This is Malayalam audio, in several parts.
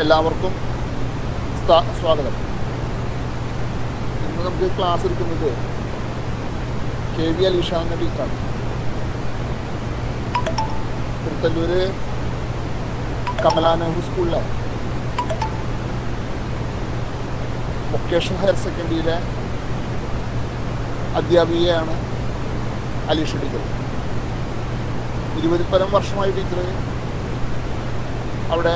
എല്ലാവർക്കും സ്വാഗതം. ഇന്ന് നമുക്ക് ക്ലാസ് എടുക്കുന്നത് KV അലീഷ എന്ന ടീച്ചറാണ്. തിരുത്തല്ലൂർ കമലാ നെഹ്റു സ്കൂളിലെ വൊക്കേഷണൽ ഹയർ സെക്കൻഡറിയിലെ അധ്യാപികയാണ് അലീഷ ടീച്ചർ. 20 വർഷമായി ടീച്ചർ അവിടെ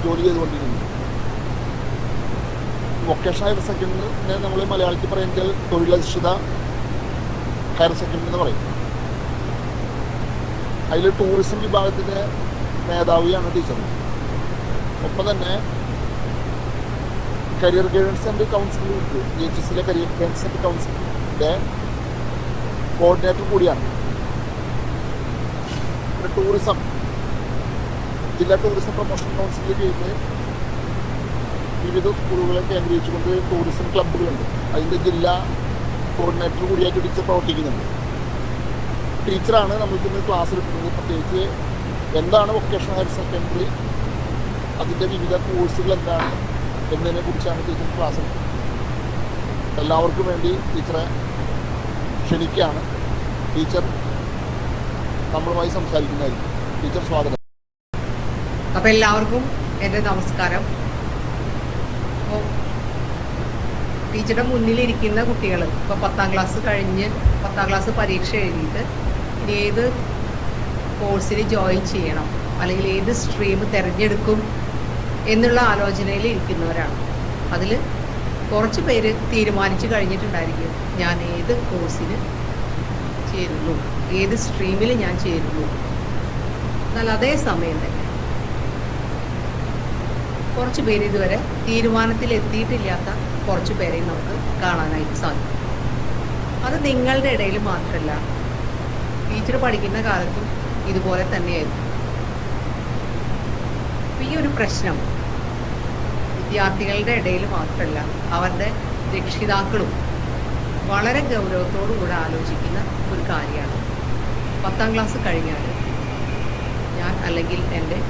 ജോലി ചെയ്തുകൊണ്ടിരുന്നു. വൊക്കേഷണൽ ഹയർ സെക്കൻഡറിനെ നമ്മൾ മലയാളത്തിൽ പറയുമ്പോൾ തൊഴിലധിഷ്ഠിത ഹയർ സെക്കൻഡറി എന്ന് പറയും. അതിൽ ടൂറിസം വിഭാഗത്തിൻ്റെ മേധാവിയാണ് ടീച്ചർ. ഒപ്പം തന്നെ കരിയർ ഗൈഡൻസ് ആൻഡ് കൗൺസിലിംഗ് VHSലെ കരിയർ ഗൈഡൻസ് ആൻഡ് കൗൺസിലിംഗിൻ്റെ കോർഡിനേറ്റർ കൂടിയാണ്. ടൂറിസം ജില്ലാ ടൂറിസം പ്രൊമോഷൻ കൗൺസിലിൻ്റെ കീഴിൽ വിവിധ സ്കൂളുകളെ കേന്ദ്രീകരിച്ചുകൊണ്ട് ടൂറിസം ക്ലബ്ബുകളുണ്ട്. അതിൻ്റെ ജില്ലാ കോർഡിനേറ്റർ കൂടിയായിട്ട് ടീച്ചർ പ്രവർത്തിക്കുന്നുണ്ട്. ടീച്ചറാണ് നമ്മൾക്കിന്ന് ക്ലാസ് എടുക്കുന്നത്. പ്രത്യേകിച്ച് എന്താണ് വൊക്കേഷണൽ ഹയർ സെക്കൻഡറി, അതിൻ്റെ വിവിധ കോഴ്സുകൾ എന്താണ് എന്നതിനെ കുറിച്ചാണ് ടീച്ചർ ക്ലാസ് എടുക്കുന്നത്. എല്ലാവർക്കും വേണ്ടി ടീച്ചറെ ക്ഷണിക്കുകയാണ്. ടീച്ചർ നമ്മളുമായി സംസാരിക്കുന്നതായിരിക്കും. ടീച്ചർ സ്വാഗതം. അപ്പോൾ എല്ലാവർക്കും എൻ്റെ നമസ്കാരം. അപ്പോൾ ടീച്ചറുടെ മുന്നിലിരിക്കുന്ന കുട്ടികൾ ഇപ്പോൾ 10ാം ക്ലാസ് കഴിഞ്ഞ് 10ാം ക്ലാസ് പരീക്ഷ എഴുതിയിട്ട് ഇനി ഏത് കോഴ്സിൽ ജോയിൻ ചെയ്യണം അല്ലെങ്കിൽ ഏത് സ്ട്രീം തിരഞ്ഞെടുക്കും എന്നുള്ള ആലോചനയിൽ ഇരിക്കുന്നവരാണ്. അതിൽ കുറച്ച് പേര് തീരുമാനിച്ചു കഴിഞ്ഞിട്ടുണ്ടായിരിക്കും ഞാൻ ഏത് കോഴ്സിന് ചേരുന്നു, ഏത് സ്ട്രീമിൽ ഞാൻ ചേരുന്നു. എന്നാൽ അതേ സമയം തന്നെ കുറച്ച് പേര് ഇതുവരെ തീരുമാനത്തിൽ എത്തിയിട്ടില്ലാത്ത കുറച്ച് പേരെയും നമുക്ക് കാണാനായിട്ട് സാധിക്കും. അത് നിങ്ങളുടെ ഇടയിൽ മാത്രമല്ല, ടീച്ചർ പഠിക്കുന്ന കാലത്തും ഇതുപോലെ തന്നെയായിരുന്നു. ഈ ഒരു പ്രശ്നം വിദ്യാർത്ഥികളുടെ ഇടയിൽ മാത്രമല്ല, അവരുടെ രക്ഷിതാക്കളും വളരെ ഗൗരവത്തോടു കൂടെ ആലോചിക്കുന്ന ഒരു കാര്യമാണ്. 10ാം ക്ലാസ് കഴിഞ്ഞാൽ ഞാൻ അല്ലെങ്കിൽ എൻ്റെ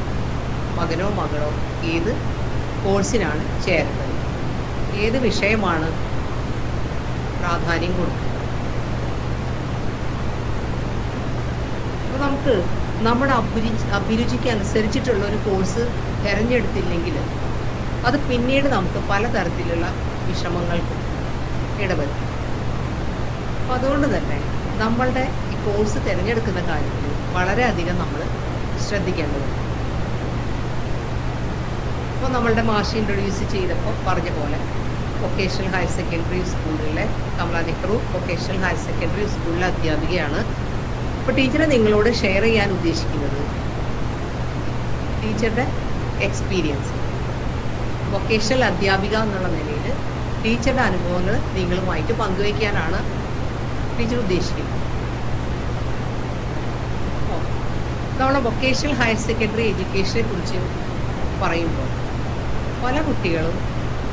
മകനോ മകളോ ഏത് കോഴ്സിനാണ് ചേരുന്നത്, ഏത് വിഷയമാണ് പ്രാധാന്യം കൊടുക്കുന്നത്. അപ്പോൾ നമുക്ക് നമ്മുടെ അഭിരുചിക്ക് അനുസരിച്ചിട്ടുള്ള ഒരു കോഴ്സ് തിരഞ്ഞെടുത്തില്ലെങ്കിൽ അത് പിന്നീട് നമുക്ക് പലതരത്തിലുള്ള വിഷമങ്ങൾക്ക് ഇടവരും. അപ്പോൾ അതുകൊണ്ട് തന്നെ നമ്മളുടെ ഈ കോഴ്സ് തിരഞ്ഞെടുക്കുന്ന കാര്യത്തിൽ വളരെയധികം നമ്മൾ ശ്രദ്ധിക്കേണ്ടതുണ്ട്. അപ്പോൾ നമ്മളുടെ മാഷ് ഇൻട്രൊഡ്യൂസ് ചെയ്തപ്പോൾ പറഞ്ഞ പോലെ വൊക്കേഷണൽ ഹയർ സെക്കൻഡറി സ്കൂളിലെ Kamala Nehru vocational higher secondary സ്കൂളിലെ അധ്യാപികയാണ്. അപ്പോൾ ടീച്ചറെ നിങ്ങളോട് ഷെയർ ചെയ്യാൻ ഉദ്ദേശിക്കുന്നത് ടീച്ചറുടെ എക്സ്പീരിയൻസ്, വൊക്കേഷണൽ അധ്യാപിക എന്നുള്ള നിലയിൽ ടീച്ചറുടെ അനുഭവങ്ങൾ നിങ്ങളുമായിട്ട് പങ്കുവയ്ക്കാനാണ് ടീച്ചർ ഉദ്ദേശിക്കുന്നത്. നമ്മളെ വൊക്കേഷണൽ ഹയർ സെക്കൻഡറി എഡ്യൂക്കേഷനെ കുറിച്ച് പറയുമ്പോൾ പല കുട്ടികളും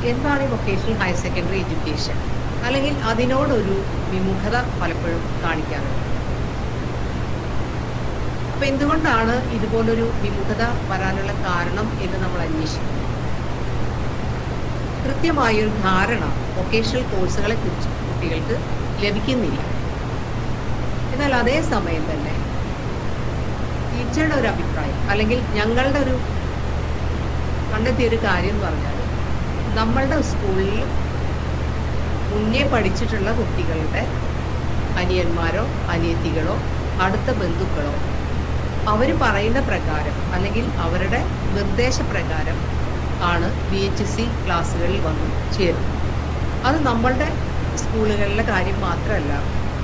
എന്താണ് ഈ വൊക്കേഷണൽ ഹയർ സെക്കൻഡറി എഡ്യൂക്കേഷൻ, അല്ലെങ്കിൽ അതിനോടൊരു വിമുഖത പലപ്പോഴും കാണിക്കാറുണ്ട്. അപ്പം എന്തുകൊണ്ടാണ് ഇതുപോലൊരു വിമുഖത വരാനുള്ള കാരണം എന്ന് നമ്മൾ അന്വേഷിക്കും. കൃത്യമായൊരു ധാരണ വൊക്കേഷണൽ കോഴ്സുകളെ കുറിച്ച് കുട്ടികൾക്ക് ലഭിക്കുന്നില്ല. എന്നാൽ അതേ സമയം തന്നെ ടീച്ചറുടെ ഒരു അഭിപ്രായം അല്ലെങ്കിൽ ഞങ്ങളുടെ ഒരു കണ്ടെത്തിയൊരു കാര്യം എന്ന് പറഞ്ഞാൽ നമ്മളുടെ സ്കൂളിൽ മുന്നേ പഠിച്ചിട്ടുള്ള കുട്ടികളുടെ അനിയന്മാരോ അനിയത്തികളോ അടുത്ത ബന്ധുക്കളോ അവർ പറയുന്ന പ്രകാരം അല്ലെങ്കിൽ അവരുടെ നിർദ്ദേശപ്രകാരം ആണ് VHSC ക്ലാസ്സുകളിൽ വന്ന് ചേരുന്നത്. അത് നമ്മളുടെ സ്കൂളുകളിലെ കാര്യം മാത്രമല്ല,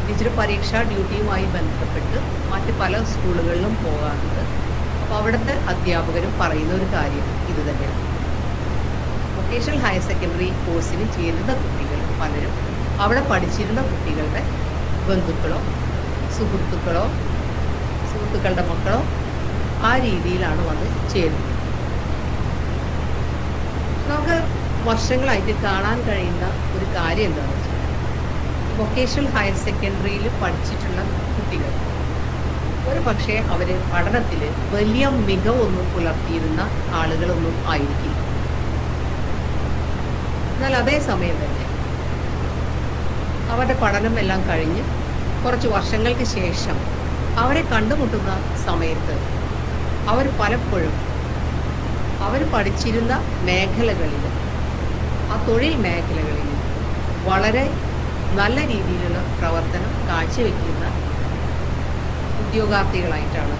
ടീച്ചർ പരീക്ഷാ ഡ്യൂട്ടിയുമായി ബന്ധപ്പെട്ട് മറ്റ് പല സ്കൂളുകളിലും പോകാറുണ്ട്. അപ്പോൾ അവിടുത്തെ അധ്യാപകരും പറയുന്ന ഒരു കാര്യം ഇത് തന്നെയാണ്. വൊക്കേഷണൽ ഹയർ സെക്കൻഡറി കോഴ്സിന് ചേരുന്ന കുട്ടികൾ പലരും അവിടെ പഠിച്ചിരുന്ന കുട്ടികളുടെ ബന്ധുക്കളോ സുഹൃത്തുക്കളുടെ മക്കളോ ആ രീതിയിലാണ് വന്ന് ചേരുന്നത്. നമുക്ക് വർഷങ്ങളായിട്ട് കാണാൻ കഴിയുന്ന ഒരു കാര്യം എന്താണെന്ന് വെച്ചാൽ വൊക്കേഷണൽ ഹയർ സെക്കൻഡറിയിൽ പഠിച്ചിട്ടുള്ള കുട്ടികൾ ഒരു പക്ഷേ അവര് പഠനത്തിൽ വലിയ മികവൊന്നും പുലർത്തിയിരുന്ന ആളുകളൊന്നും ആയിരിക്കില്ല. എന്നാൽ അതേ സമയം തന്നെ അവരുടെ പഠനം എല്ലാം കഴിഞ്ഞ് കുറച്ച് വർഷങ്ങൾക്ക് ശേഷം അവരെ കണ്ടുമുട്ടുന്ന സമയത്ത് അവർ പലപ്പോഴും അവർ പഠിച്ചിരുന്ന മേഖലകളിൽ, ആ തൊഴിൽ മേഖലകളിൽ വളരെ നല്ല രീതിയിലുള്ള പ്രവർത്തനം കാഴ്ചവെക്കുന്ന ഉദ്യോഗാർത്ഥികളായിട്ടാണ്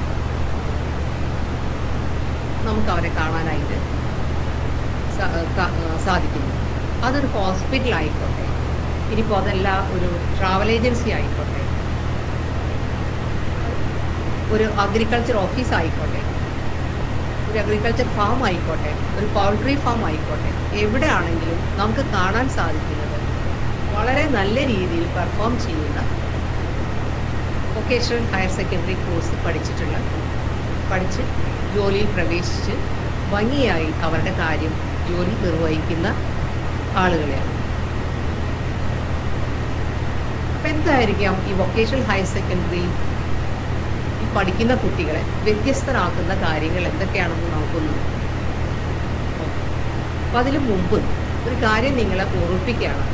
നമുക്ക് അവരെ കാണാനായിട്ട് സാധിക്കുന്നത്. അതൊരു ഹോസ്പിറ്റൽ ആയിക്കോട്ടെ, ഇനിയിപ്പോൾ അതല്ല ഒരു ട്രാവൽ ഏജൻസി ആയിക്കോട്ടെ, ഒരു അഗ്രികൾച്ചർ ഓഫീസ് ആയിക്കോട്ടെ, ഒരു അഗ്രികൾച്ചർ ഫാം ആയിക്കോട്ടെ, ഒരു പൗൾട്രി ഫാം ആയിക്കോട്ടെ, എവിടെ ആണെങ്കിലും നമുക്ക് കാണാൻ സാധിക്കുന്നത് വളരെ നല്ല രീതിയിൽ പെർഫോം ചെയ്യുന്ന വൊക്കേഷണൽ ഹയർ സെക്കൻഡറി കോഴ്സ് പഠിച്ച് ജോലിയിൽ പ്രവേശിച്ച് ഭംഗിയായി അവരുടെ കാര്യം ജോലി നിർവഹിക്കുന്ന ആളുകളെയാണ്. അപ്പം എന്തായിരിക്കാം ഈ വൊക്കേഷണൽ ഹയർ സെക്കൻഡറി ഈ പഠിക്കുന്ന കുട്ടികളെ വ്യത്യസ്തരാക്കുന്ന കാര്യങ്ങൾ എന്തൊക്കെയാണെന്ന് നമുക്കൊന്ന് നോക്കാം. അപ്പം അതിനു മുമ്പ് ഒരു കാര്യം നിങ്ങളെ ഓർമ്മിപ്പിക്കുകയാണ്.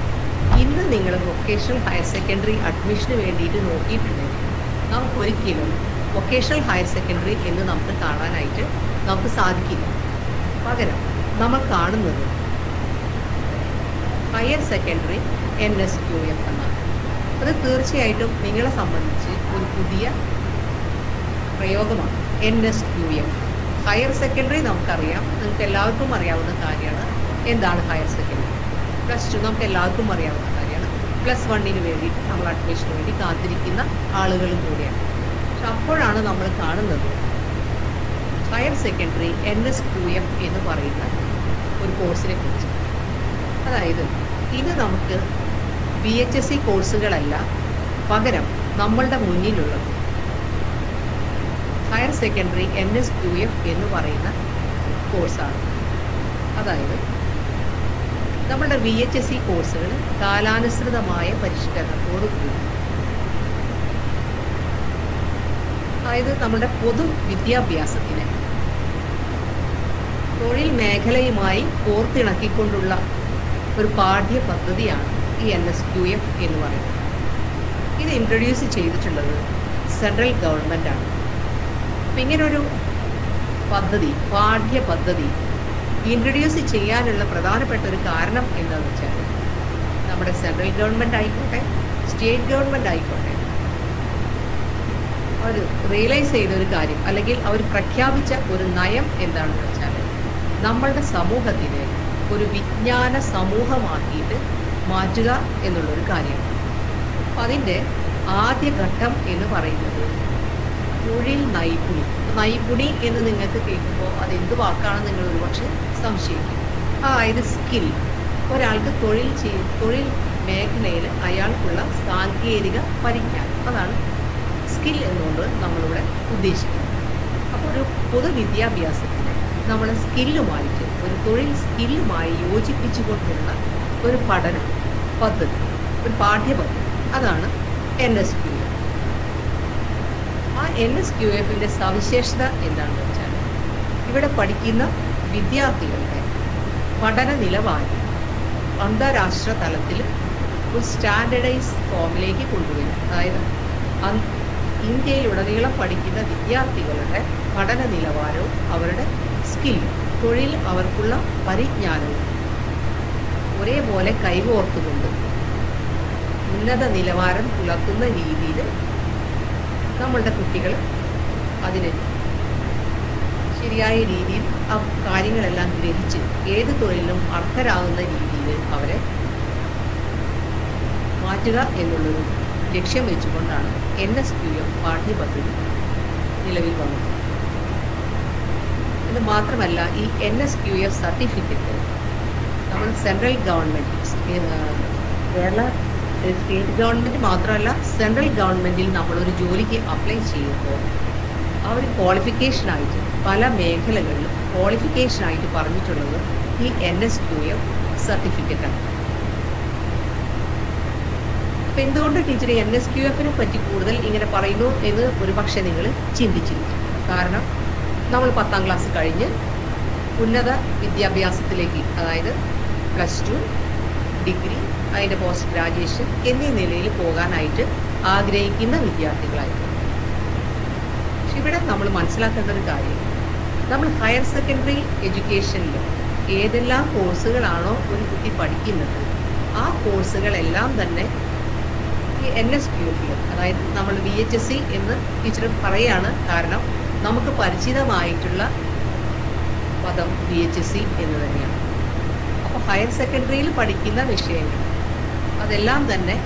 ഇന്ന് നിങ്ങൾ വൊക്കേഷണൽ ഹയർ സെക്കൻഡറി അഡ്മിഷന് വേണ്ടിയിട്ട് നോക്കിയിട്ടുണ്ടെങ്കിൽ നമുക്കൊരിക്കലും വൊക്കേഷണൽ ഹയർ സെക്കൻഡറി എന്ന് നമുക്ക് കാണാനായിട്ട് നമുക്ക് സാധിക്കില്ല. പകരം നമ്മൾ കാണുന്നത് ഹയർ സെക്കൻഡറി NSQF എന്നാണ്. അത് തീർച്ചയായിട്ടും നിങ്ങളെ സംബന്ധിച്ച് ഒരു പുതിയ പ്രയോഗമാണ്. NSQF ഹയർ സെക്കൻഡറി നമുക്കറിയാം, നിങ്ങൾക്ക് എല്ലാവർക്കും അറിയാവുന്ന കാര്യമാണ്. എന്താണ് ഹയർ സെക്കൻഡറി? +2 നമുക്ക് എല്ലാവർക്കും അറിയാവുന്ന കാര്യമാണ്. +1 വേണ്ടിയിട്ട് നമ്മൾ അഡ്മിഷന് വേണ്ടി കാത്തിരിക്കുന്ന ആളുകളും കൂടിയാണ്. പക്ഷെ അപ്പോഴാണ് നമ്മൾ കാണുന്നത് ഹയർ സെക്കൻഡറി NSQF എന്ന് പറയുന്ന ഒരു കോഴ്സിനെ കുറിച്ച്. അതായത് ഇത് നമുക്ക് VHSC കോഴ്സുകളല്ല, പകരം നമ്മളുടെ മുന്നിലുള്ളത് ഹയർ സെക്കൻഡറി NSQF എന്ന് പറയുന്ന കോഴ്സാണ്. അതായത് നമ്മുടെ VHSC കോഴ്സുകൾ കാലാനുസൃതമായ പരിഷ്കരണത്തോടുകൂടി, അതായത് നമ്മുടെ പൊതു വിദ്യാഭ്യാസത്തിന് തൊഴിൽ മേഖലയുമായി കോർത്തിണക്കിക്കൊണ്ടുള്ള ഒരു പാഠ്യ പദ്ധതിയാണ് ഈ NSQF എന്ന് പറയുന്നത്. ഇത് ഇൻട്രൊഡ്യൂസ് ചെയ്തിട്ടുള്ളത് സെൻട്രൽ ഗവൺമെൻറ്റാണ്. അപ്പം ഇങ്ങനൊരു പദ്ധതി, പാഠ്യ പദ്ധതി ഇൻട്രൊഡ്യൂസ് ചെയ്യാനുള്ള പ്രധാനപ്പെട്ട ഒരു കാരണം എന്താണെന്ന് വെച്ചാൽ നമ്മുടെ സെൻട്രൽ ഗവൺമെൻറ് ആയിക്കോട്ടെ, സ്റ്റേറ്റ് ഗവൺമെൻറ് ആയിക്കോട്ടെ, അവർ റിയലൈസ് ചെയ്ത ഒരു കാര്യം അല്ലെങ്കിൽ അവർ പ്രഖ്യാപിച്ച ഒരു നയം എന്താണെന്ന് വെച്ചാൽ നമ്മളുടെ സമൂഹത്തിനെ ഒരു വിജ്ഞാന സമൂഹമാക്കിയിട്ട് മാറ്റുക എന്നുള്ളൊരു കാര്യമാണ്. അപ്പം അതിൻ്റെ ആദ്യ ഘട്ടം എന്ന് പറയുന്നത് തൊഴിൽ നൈപുണി. നൈപുണി എന്ന് നിങ്ങൾക്ക് കേൾക്കുമ്പോൾ അതെന്ത് വാക്കാണെന്ന് നിങ്ങൾ ഒരുപക്ഷെ സംശയിക്കും. അതായത് സ്കിൽ, ഒരാൾക്ക് തൊഴിൽ മേഖലയിൽ അയാൾക്കുള്ള സാങ്കേതിക പരിജ്ഞാനം, അതാണ് സ്കിൽ എന്നുകൊണ്ട് നമ്മളിവിടെ ഉദ്ദേശിക്കുന്നത്. അപ്പോൾ ഒരു പൊതുവിദ്യാഭ്യാസത്തിന് നമ്മൾ സ്കില്ലുമായിട്ട്, ഒരു തൊഴിൽ സ്കില്ലുമായി യോജിപ്പിച്ചുകൊണ്ടുള്ള ഒരു പഠന പദ്ധതി, ഒരു പാഠ്യപദ്ധതി, അതാണ് NSQF. ആ NSQFിൻ്റെ സവിശേഷത എന്താണെന്ന് വെച്ചാൽ ഇവിടെ പഠിക്കുന്ന വിദ്യാർത്ഥികളുടെ പഠന നിലവാരം അന്താരാഷ്ട്ര തലത്തിൽ ഒരു സ്റ്റാൻഡേർഡൈസ് ഫോമിലേക്ക് കൊണ്ടുവരും. അതായത് ഇന്ത്യയിലുടനീളം പഠിക്കുന്ന വിദ്യാർത്ഥികളുടെ പഠന നിലവാരവും അവരുടെ സ്കില്ലും തൊഴിൽ അവർക്കുള്ള പരിജ്ഞാനവും ഒരേപോലെ കൈകോർത്തുകൊണ്ട് ഉന്നത നിലവാരം പുലർത്തുന്ന രീതിയിൽ നമ്മളുടെ കുട്ടികൾ അതിന് ശരിയായ രീതിയിൽ ആ കാര്യങ്ങളെല്ലാം ഗ്രഹിച്ച് ഏത് തൊഴിലിനും അർഹരാകുന്ന രീതിയിൽ അവരെ മാറ്റുക എന്നുള്ളൊരു ലക്ഷ്യം വെച്ചുകൊണ്ടാണ് NSQF പാഠ്യപദ്ധതി നിലവിൽ വന്നത്. ഇത് മാത്രമല്ല, ഈ NSQF സർട്ടിഫിക്കറ്റ് നമ്മൾ central government, Kerala state government മാത്രമല്ല, സെൻട്രൽ ഗവൺമെൻറ്റിൽ നമ്മളൊരു ജോലിക്ക് അപ്ലൈ ചെയ്യുമ്പോൾ അവർ ക്വാളിഫിക്കേഷനായിട്ട് പല മേഖലകളിലും ക്വാളിഫിക്കേഷനായിട്ട് പറഞ്ഞിട്ടുള്ളത് ഈ NSQF സർട്ടിഫിക്കറ്റാണ്. അപ്പൊ എന്തുകൊണ്ട് ടീച്ചർ NSQF-നെ പറ്റി കൂടുതൽ ഇങ്ങനെ പറയുന്നു എന്ന് ഒരു പക്ഷെ നിങ്ങൾ ചിന്തിച്ചിരിക്കും. കാരണം നമ്മൾ 10ാം ക്ലാസ് കഴിഞ്ഞ് ഉന്നത വിദ്യാഭ്യാസത്തിലേക്ക്, അതായത് +2, ഡിഗ്രി, അതിന്റെ പോസ്റ്റ് ഗ്രാജുവേഷൻ എന്നീ നിലയിൽ പോകാനായിട്ട് ആഗ്രഹിക്കുന്ന വിദ്യാർത്ഥികളായിരുന്നു. പക്ഷെ ഇവിടെ നമ്മൾ മനസ്സിലാക്കേണ്ട ഒരു കാര്യം, നമ്മൾ ഹയർ സെക്കൻഡറി എഡ്യൂക്കേഷനിൽ ഏതെല്ലാം കോഴ്സുകളാണോ ഒരു കുട്ടി പഠിക്കുന്നത്, ആ കോഴ്സുകളെല്ലാം തന്നെ ഈ NSQF-ൽ, അതായത് നമ്മൾ VHSE എന്ന് ടീച്ചർ പറയാണ്. കാരണം നമുക്ക് പരിചിതമായിട്ടുള്ള പദം VHSE എന്ന് തന്നെയാണ്. അപ്പോൾ ഹയർ സെക്കൻഡറിയിൽ പഠിക്കുന്ന വിഷയങ്ങൾ അതെല്ലാം തന്നെ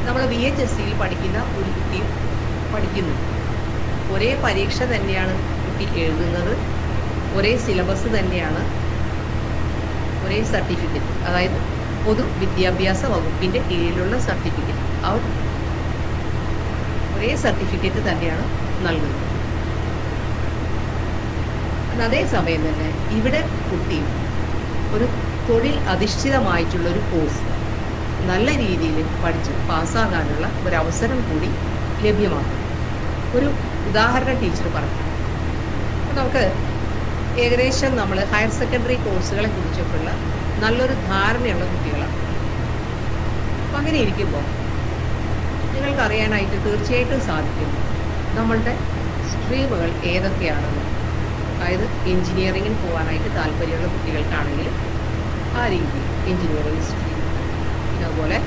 നമ്മൾ VHSE-യിൽ പഠിക്കുന്ന ഒരു കുട്ടിയും പഠിക്കുന്നു. ഒരേ പരീക്ഷ തന്നെയാണ് കുട്ടി എഴുതുന്നത്, ഒരേ സിലബസ് തന്നെയാണ്, ഒരേ സർട്ടിഫിക്കറ്റ്, അതായത് പൊതു വിദ്യാഭ്യാസ വകുപ്പിന്റെ കീഴിലുള്ള സർട്ടിഫിക്കറ്റ്, അവർ ഒരേ സർട്ടിഫിക്കറ്റ് തന്നെയാണ് നൽകുന്നത്. അതേസമയം തന്നെ ഇവിടെ കുട്ടി ഒരു തൊഴിൽ അധിഷ്ഠിതമായിട്ടുള്ള ഒരു കോഴ്സ് നല്ല രീതിയിൽ പഠിച്ച് പാസ്സാകാനുള്ള ഒരു അവസരം കൂടി ലഭ്യമാകും. ഒരു ഉദാഹരണം ടീച്ചർ പറഞ്ഞു. നമുക്ക് ഏകദേശം നമ്മൾ ഹയർ സെക്കൻഡറി കോഴ്സുകളെ കുറിച്ചൊക്കെയുള്ള നല്ലൊരു ധാരണയുള്ള കുട്ടികളാണ്. അപ്പം അങ്ങനെ ഇരിക്കുമ്പോൾ നിങ്ങൾക്ക് അറിയാനായിട്ട് തീർച്ചയായിട്ടും സാധിക്കും നമ്മളുടെ സ്ട്രീമുകൾ ഏതൊക്കെയാണെന്ന്. അതായത് എഞ്ചിനീയറിങ്ങിന് പോകാനായിട്ട് താല്പര്യമുള്ള കുട്ടികൾക്കാണെങ്കിൽ ആ രീതി എഞ്ചിനീയറിംഗ് സ്ട്രീം, പിന്നെ അതുപോലെ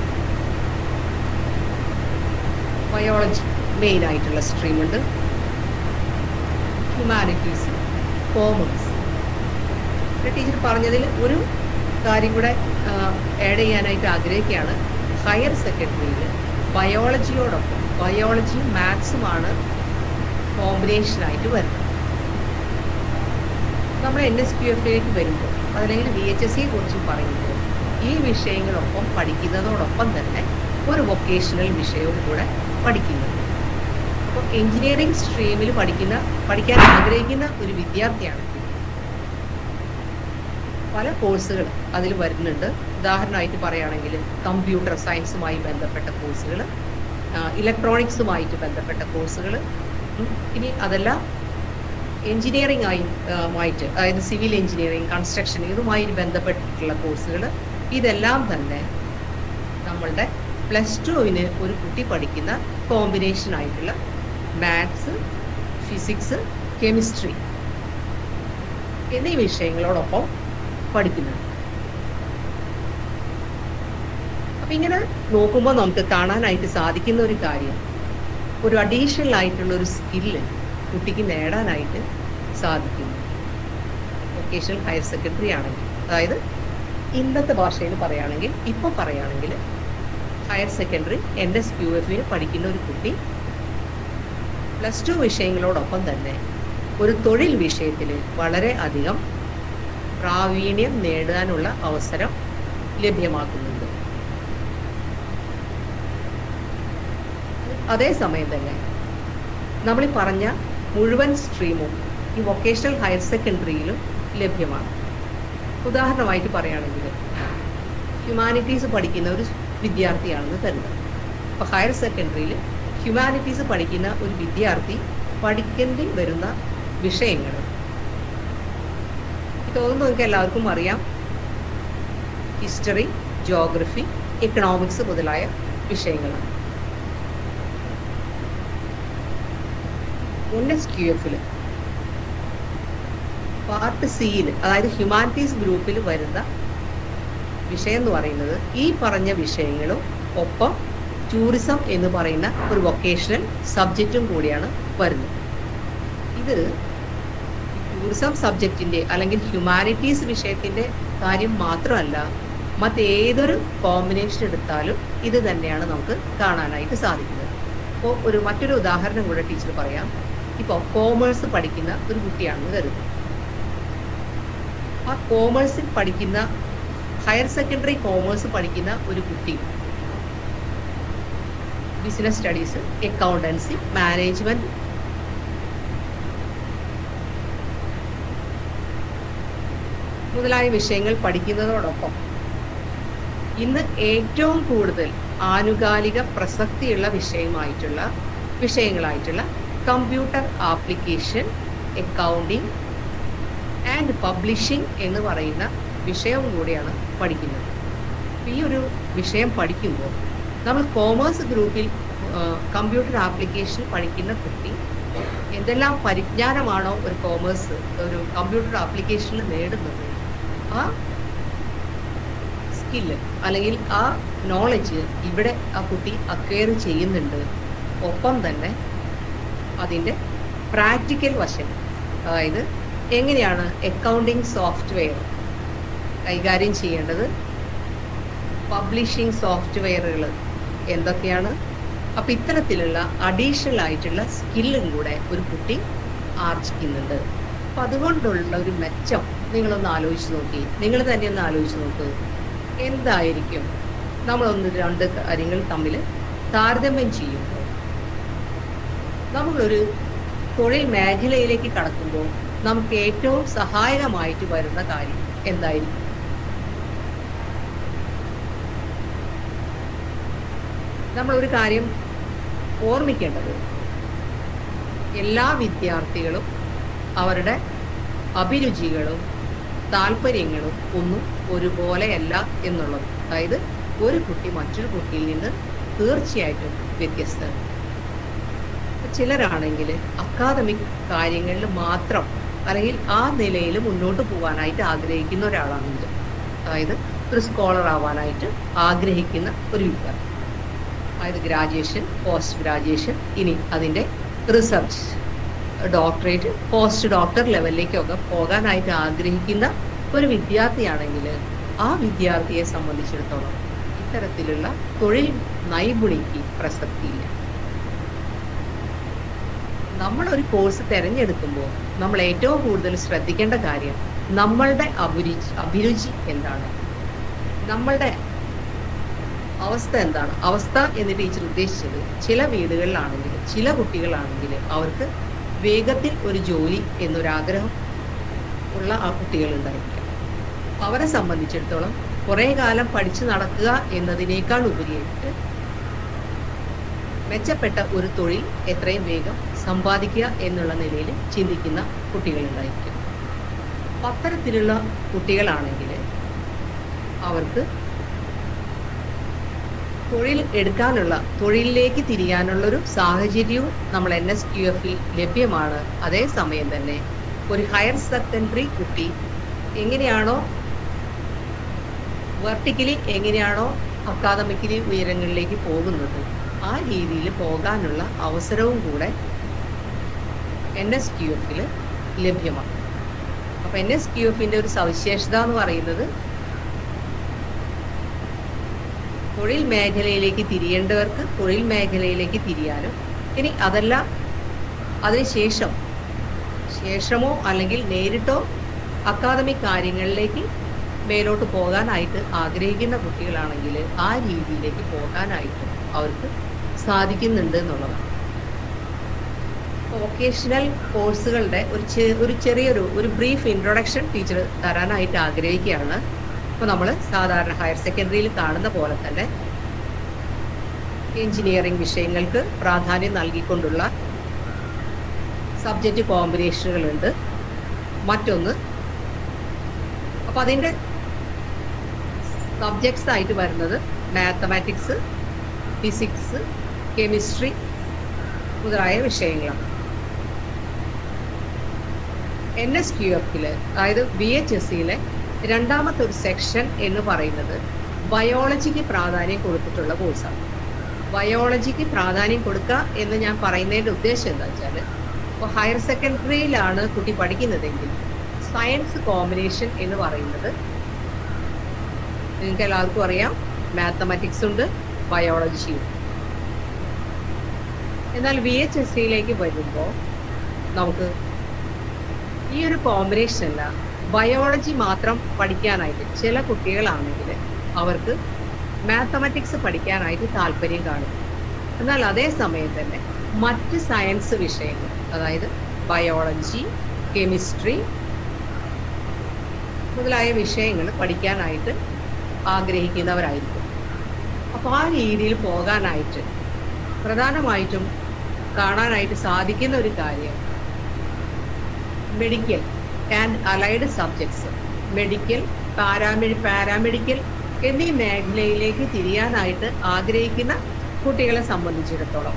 ബയോളജി മെയിൻ ആയിട്ടുള്ള സ്ട്രീമുണ്ട്, ഹ്യൂമാനിറ്റീസ്, കോമേഴ്സ്. ടീച്ചർ പറഞ്ഞതിൽ ഒരു കാര്യം കൂടെ ആഡ് ചെയ്യാനായിട്ട് ആഗ്രഹിക്കുകയാണ്. ഹയർ സെക്കൻഡറിയിൽ ബയോളജിയോടൊപ്പം ബയോളജിയും മാത്സുമാണ് കോമ്പിനേഷനായിട്ട് വരുന്നത്. നമ്മൾ NSQF-ലേക്ക് വരുമ്പോൾ അതല്ലെങ്കിൽ VHSE കുറിച്ച് പറയുമ്പോൾ ഈ വിഷയങ്ങളൊപ്പം പഠിക്കുന്നതോടൊപ്പം തന്നെ ഒരു വൊക്കേഷണൽ വിഷയവും കൂടെ പഠിക്കുന്നു. അപ്പോൾ എഞ്ചിനീയറിംഗ് സ്ട്രീമിൽ പഠിക്കാൻ ആഗ്രഹിക്കുന്ന ഒരു വിദ്യാർത്ഥിയാണെങ്കിൽ പല കോഴ്സുകൾ അതിൽ വരുന്നുണ്ട്. ഉദാഹരണമായിട്ട് പറയുകയാണെങ്കിൽ കമ്പ്യൂട്ടർ സയൻസുമായി ബന്ധപ്പെട്ട കോഴ്സുകൾ, ഇലക്ട്രോണിക്സുമായിട്ട് ബന്ധപ്പെട്ട കോഴ്സുകൾ, ഇനി അതെല്ലാം എഞ്ചിനീയറിംഗ് ആയിട്ട്, അതായത് സിവിൽ എഞ്ചിനീയറിംഗ്, കൺസ്ട്രക്ഷൻ, ഇതുമായി ബന്ധപ്പെട്ടിട്ടുള്ള കോഴ്സുകൾ, ഇതെല്ലാം തന്നെ നമ്മളുടെ +2-ന് ഒരു കുട്ടി പഠിക്കുന്ന കോമ്പിനേഷൻ ആയിട്ടുള്ള മാത്സ്, ഫിസിക്സ്, കെമിസ്ട്രി എന്നീ വിഷയങ്ങളോടൊപ്പം പഠിക്കുന്നത്. അപ്പം ഇങ്ങനെ നോക്കുമ്പോൾ നമുക്ക് കാണാനായിട്ട് സാധിക്കുന്ന ഒരു കാര്യം, ഒരു അഡീഷണൽ ആയിട്ടുള്ള ഒരു സ്കില്ല് കുട്ടിക്ക് നേടാനായിട്ട് സാധിക്കുന്നു വൊക്കേഷണൽ ഹയർ സെക്കൻഡറി ആണെങ്കിൽ. അതായത് ഇന്നത്തെ ഭാഷയിൽ പറയുകയാണെങ്കിൽ, ഇപ്പോൾ പറയുകയാണെങ്കിൽ ഹയർ സെക്കൻഡറി NSQF-ന് പഠിക്കുന്ന ഒരു കുട്ടി +2 വിഷയങ്ങളോടൊപ്പം തന്നെ ഒരു തൊഴിൽ വിഷയത്തിൽ വളരെ അധികം പ്രാവീണ്യം നേടാനുള്ള അവസരം ലഭ്യമാക്കുന്നുണ്ട്. അതേസമയം തന്നെ നമ്മൾ പറഞ്ഞ മുഴുവൻ സ്ട്രീമും ഈ വൊക്കേഷണൽ ഹയർ സെക്കൻഡറിയിലും ലഭ്യമാണ്. ഉദാഹരണമായിട്ട് പറയുകയാണെങ്കിൽ ഹ്യൂമാനിറ്റീസ് പഠിക്കുന്ന ഒരു വിദ്യാർത്ഥിയാണെന്ന് കരുതുക. അപ്പോൾ ഹയർ സെക്കൻഡറിയിൽ ഹ്യൂമാനിറ്റീസ് പഠിക്കുന്ന ഒരു വിദ്യാർത്ഥി പഠിക്കേണ്ടി വരുന്ന വിഷയങ്ങൾ തോന്നുന്നു നിങ്ങൾക്ക് എല്ലാവർക്കും അറിയാം. ഹിസ്റ്ററി, ജോഗ്രഫി, എക്കണോമിക്സ് മുതലായ വിഷയങ്ങളാണ്. NSQF-ൽ പാർട്ട് സിയിൽ, അതായത് ഹ്യൂമാനിറ്റീസ് ഗ്രൂപ്പിൽ വരുന്ന വിഷയം എന്ന് പറയുന്നത് ഈ പറഞ്ഞ വിഷയങ്ങളും ഒപ്പം ടൂറിസം എന്ന് പറയുന്ന ഒരു വൊക്കേഷണൽ സബ്ജക്റ്റും കൂടിയാണ് വരുന്നത്. ഇത് ടൂറിസം സബ്ജക്റ്റിൻ്റെ അല്ലെങ്കിൽ ഹ്യൂമാനിറ്റീസ് വിഷയത്തിൻ്റെ കാര്യം മാത്രമല്ല, മറ്റേതൊരു കോമ്പിനേഷൻ എടുത്താലും ഇത് തന്നെയാണ് നമുക്ക് കാണാനായിട്ട് സാധിക്കുന്നത്. അപ്പോൾ മറ്റൊരു ഉദാഹരണം കൂടെ ടീച്ചർ പറയാം. ഇപ്പോൾ കോമേഴ്സ് പഠിക്കുന്ന ഒരു കുട്ടിയാണെന്ന് കരുതും. ആ കോമേഴ്സിൽ പഠിക്കുന്ന, ഹയർ സെക്കൻഡറി കോമേഴ്സ് പഠിക്കുന്ന ഒരു കുട്ടി ബിസിനസ് സ്റ്റഡീസ്, അക്കൗണ്ടൻസി, മാനേജ്മെന്റ് മുതലായ വിഷയങ്ങൾ പഠിക്കുന്നതോടൊപ്പം ഇന്ന് ഏറ്റവും കൂടുതൽ ആനുകാലിക പ്രസക്തിയുള്ള വിഷയങ്ങളായിട്ടുള്ള computer application, accounting and publishing എന്ന് പറയുന്ന വിഷയവും കൂടിയാണ് പഠിക്കുന്നത്. ഈ ഒരു വിഷയം പഠിക്കുമ്പോൾ നമ്മൾ കോമേഴ്സ് ഗ്രൂപ്പിൽ കമ്പ്യൂട്ടർ ആപ്ലിക്കേഷൻ പഠിക്കുന്ന കുട്ടി എന്തെല്ലാം പരിജ്ഞാനമാണോ ഒരു കമ്പ്യൂട്ടർ ആപ്ലിക്കേഷനിൽ നേടുന്നത്, ആ സ്കില്ല് അല്ലെങ്കിൽ ആ നോളജ് ഇവിടെ ആ കുട്ടി അക്വയർ ചെയ്യുന്നുണ്ട്. ഒപ്പം തന്നെ അതിൻ്റെ പ്രാക്ടിക്കൽ വശം, അതായത് എങ്ങനെയാണ് അക്കൗണ്ടിങ് സോഫ്റ്റ്വെയർ കൈകാര്യം ചെയ്യേണ്ടത്, പബ്ലിഷിംഗ് സോഫ്റ്റ്വെയറുകൾ എന്തൊക്കെയാണ്, അപ്പം ഇത്തരത്തിലുള്ള അഡീഷണൽ ആയിട്ടുള്ള സ്കില്ലും കൂടെ ഒരു കുട്ടി ആർജിക്കുന്നുണ്ട്. അപ്പം അതുകൊണ്ടുള്ള ഒരു മെച്ചം നിങ്ങൾ തന്നെ ഒന്ന് ആലോചിച്ച് നോക്ക്. എന്തായിരിക്കും രണ്ട് കാര്യങ്ങൾ തമ്മിൽ താരതമ്യം ചെയ്യുമ്പോൾ നമ്മളൊരു തൊഴിൽ മേഖലയിലേക്ക് കടക്കുമ്പോൾ നമുക്ക് ഏറ്റവും സഹായകമായിട്ട് വരുന്ന കാര്യം എന്തായിരിക്കും? നമ്മളൊരു കാര്യം ഓർമ്മിക്കേണ്ടത്, എല്ലാ വിദ്യാർത്ഥികളും അവരുടെ അഭിരുചികളും താല്പര്യങ്ങളും ഒന്നും ഒരുപോലെയല്ല എന്നുള്ളത്. അതായത് ഒരു കുട്ടി മറ്റൊരു കുട്ടിയിൽ നിന്ന് തീർച്ചയായിട്ടും വ്യത്യസ്തമാണ്. ചിലരാണെങ്കിൽ അക്കാദമിക് കാര്യങ്ങളിൽ മാത്രം അല്ലെങ്കിൽ ആ നിലയിൽ മുന്നോട്ട് പോകാനായിട്ട് ആഗ്രഹിക്കുന്ന ഒരാളാണെങ്കിൽ, അതായത് ഒരു സ്കോളർ ആവാനായിട്ട് ആഗ്രഹിക്കുന്ന ഒരു വിദ്യാർത്ഥി, അതായത് ഗ്രാജുവേഷൻ, പോസ്റ്റ് ഗ്രാജുവേഷൻ, ഇനി അതിൻ്റെ റിസർച്ച്, ഡോക്ടറേറ്റ്, പോസ്റ്റ് ഡോക്ടർ ലെവലിലേക്കൊക്കെ പോകാനായിട്ട് ആഗ്രഹിക്കുന്ന ഒരു വിദ്യാർത്ഥിയാണെങ്കിൽ ആ വിദ്യാർത്ഥിയെ സംബന്ധിച്ചിടത്തോളം ഇത്തരത്തിലുള്ള തൊഴിൽ നൈപുണിക്ക് പ്രസക്തിയില്ല. നമ്മളൊരു കോഴ്സ് തിരഞ്ഞെടുക്കുമ്പോൾ നമ്മൾ ഏറ്റവും കൂടുതൽ ശ്രദ്ധിക്കേണ്ട കാര്യം നമ്മളുടെ അഭിരുചി എന്താണ്, നമ്മളുടെ അവസ്ഥ എന്താണ്. അവസ്ഥ എന്ന് ടീച്ചർ ഉദ്ദേശിച്ചത് ചില വീടുകളിലാണെങ്കിൽ, ചില കുട്ടികളാണെങ്കിൽ അവർക്ക് വേഗത്തിൽ ഒരു ജോലി എന്നൊരാഗ്രഹം ഉള്ള ആ കുട്ടികളുണ്ടായിരിക്കാം. അവരെ സംബന്ധിച്ചിടത്തോളം കുറേ കാലം പഠിച്ചു നടക്കുക എന്നതിനേക്കാൾ ഉപരിയായിട്ട് മെച്ചപ്പെട്ട ഒരു തൊഴിൽ എത്രയും വേഗം സമ്പാദിക്കുക എന്നുള്ള നിലയിൽ ചിന്തിക്കുന്ന കുട്ടികളുണ്ടായിരിക്കും. അത്തരത്തിലുള്ള കുട്ടികളാണെങ്കിൽ അവർക്ക് തൊഴിലിലേക്ക് തിരിയാനുള്ളൊരു സാഹചര്യവും നമ്മൾ NSQF ലഭ്യമാണ്. അതേസമയം തന്നെ ഒരു ഹയർ സെക്കൻഡറി കുട്ടി എങ്ങനെയാണോ വെർട്ടിക്കലി അക്കാദമിക്കലി ഉയരങ്ങളിലേക്ക് പോകുന്നത്, ആ രീതിയിൽ പോകാനുള്ള അവസരവും കൂടെ NSQF ലഭ്യമാണ്. അപ്പം NSQF ഒരു സവിശേഷത എന്ന് പറയുന്നത് തൊഴിൽ മേഖലയിലേക്ക് തിരിയേണ്ടവർക്ക് തൊഴിൽ മേഖലയിലേക്ക് തിരിയാനും, ഇനി അതല്ല ശേഷമോ അല്ലെങ്കിൽ നേരിട്ടോ അക്കാദമിക് കാര്യങ്ങളിലേക്ക് മേലോട്ട് പോകാനായിട്ട് ആഗ്രഹിക്കുന്ന കുട്ടികളാണെങ്കിൽ ആ രീതിയിലേക്ക് പോകാനായിട്ട് അവർക്ക് സാധിക്കുന്നുണ്ട് എന്നുള്ളതാണ്. വൊക്കേഷണൽ കോഴ്സുകളുടെ ഒരു ചെറിയൊരു ബ്രീഫ് ഇൻട്രൊഡക്ഷൻ ടീച്ചർ തരാനായിട്ട് ആഗ്രഹിക്കുകയാണ്. അപ്പോൾ നമ്മൾ സാധാരണ ഹയർ സെക്കൻഡറിയിൽ കാണുന്ന പോലെ തന്നെ എഞ്ചിനീയറിംഗ് വിഷയങ്ങൾക്ക് പ്രാധാന്യം നൽകിക്കൊണ്ടുള്ള സബ്ജക്റ്റ് കോമ്പിനേഷനുകളുണ്ട്. മറ്റൊന്ന്, അപ്പോൾ അതിൻ്റെ സബ്ജക്ട്സ് ആയിട്ട് വരുന്നത് മാത്തമാറ്റിക്സ്, ഫിസിക്സ്, കെമിസ്ട്രി മുതലായ വിഷയങ്ങളാണ്. NSQF അതായത് VHSCയിലെ രണ്ടാമത്തെ ഒരു സെക്ഷൻ എന്ന് പറയുന്നത് ബയോളജിക്ക് പ്രാധാന്യം കൊടുത്തിട്ടുള്ള കോഴ്സാണ്. ബയോളജിക്ക് പ്രാധാന്യം കൊടുക്കുക എന്ന് ഞാൻ പറയുന്നതിൻ്റെ ഉദ്ദേശം എന്താ വെച്ചാൽ, ഇപ്പോൾ ഹയർ സെക്കൻഡറിയിലാണ് കുട്ടി പഠിക്കുന്നതെങ്കിൽ സയൻസ് കോമ്പിനേഷൻ എന്ന് പറയുന്നത് നിങ്ങൾക്ക് എല്ലാവർക്കും അറിയാം, മാത്തമാറ്റിക്സ് ഉണ്ട്, ബയോളജി ഉണ്ട്. എന്നാൽ VHSCയിലേക്ക് വരുമ്പോൾ നമുക്ക് ഈ ഒരു കോമ്പിനേഷൻ അല്ല, ബയോളജി മാത്രം പഠിക്കാനായിട്ട് ചില കുട്ടികളാണെങ്കിൽ അവർക്ക് മാത്തമാറ്റിക്സ് പഠിക്കാനായിട്ട് താല്പര്യം കാണും. എന്നാൽ അതേസമയം തന്നെ മറ്റ് സയൻസ് വിഷയങ്ങൾ, അതായത് ബയോളജി, കെമിസ്ട്രി മുതലായ വിഷയങ്ങൾ പഠിക്കാനായിട്ട് ആഗ്രഹിക്കുന്നവരായിരിക്കും. അപ്പോൾ ആ രീതിയിൽ പോകാനായിട്ട് പ്രധാനമായിട്ടും കാണാനായിട്ട് സാധിക്കുന്ന ഒരു കാര്യം medical and allied subjects, medical, paramedical എന്നീ മേഖലയിലേക്ക് തിരിയാനായിട്ട് ആഗ്രഹിക്കുന്ന കുട്ടികളെ സംബന്ധിച്ചിടത്തോളം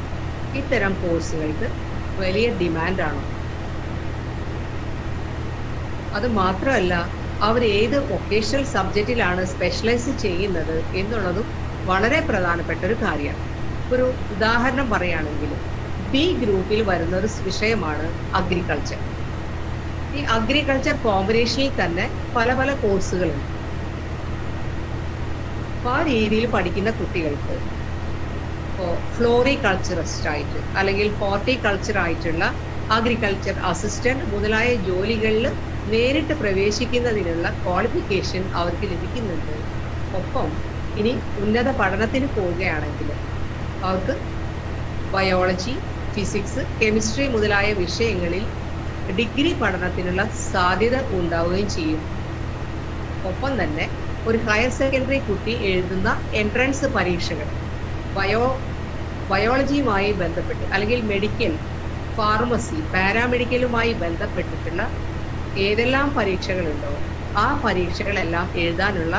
ഇത്തരം കോഴ്സുകൾക്ക് വലിയ ഡിമാൻഡാണ്. അത് മാത്രമല്ല, അവർ ഏത് വൊക്കേഷണൽ സബ്ജക്റ്റിലാണ് സ്പെഷ്യലൈസ് ചെയ്യുന്നത് എന്നുള്ളതും വളരെ പ്രധാനപ്പെട്ട ഒരു കാര്യമാണ്. ഒരു ഉദാഹരണം പറയുകയാണെങ്കിൽ ബി ഗ്രൂപ്പിൽ വരുന്ന ഒരു വിഷയമാണ് അഗ്രികൾച്ചർ. ഈ അഗ്രികൾച്ചർ കോമ്പിനേഷനിൽ തന്നെ പല പല കോഴ്സുകളുണ്ട്. അപ്പോൾ ആ രീതിയിൽ പഠിക്കുന്ന കുട്ടികൾക്ക് ഇപ്പോൾ ഫ്ലോറികൾച്ചറിസ്റ്റ് ആയിട്ട് അല്ലെങ്കിൽ ഹോർട്ടികൾച്ചർ ആയിട്ടുള്ള അഗ്രികൾച്ചർ അസിസ്റ്റന്റ് മുതലായ ജോലികളിൽ നേരിട്ട് പ്രവേശിക്കുന്നതിനുള്ള ക്വാളിഫിക്കേഷൻ അവർക്ക് ലഭിക്കുന്നുണ്ട്. ഒപ്പം ഇനി ഉന്നത പഠനത്തിന് പോവുകയാണെങ്കിൽ അവർക്ക് ബയോളജി, ഫിസിക്സ്, കെമിസ്ട്രി മുതലായ വിഷയങ്ങളിൽ ഡിഗ്രി പഠനത്തിനുള്ള സാധ്യത ഉണ്ടാവുകയും ചെയ്യും. ഒപ്പം തന്നെ ഒരു ഹയർ സെക്കൻഡറി കുട്ടി എഴുതുന്ന എൻട്രൻസ് പരീക്ഷകൾ ബയോളജിയുമായി ബന്ധപ്പെട്ട് അല്ലെങ്കിൽ മെഡിക്കൽ, ഫാർമസി, പാരാമെഡിക്കലുമായി ബന്ധപ്പെട്ടിട്ടുള്ള ഏതെല്ലാം പരീക്ഷകളുണ്ടോ ആ പരീക്ഷകളെല്ലാം എഴുതാനുള്ള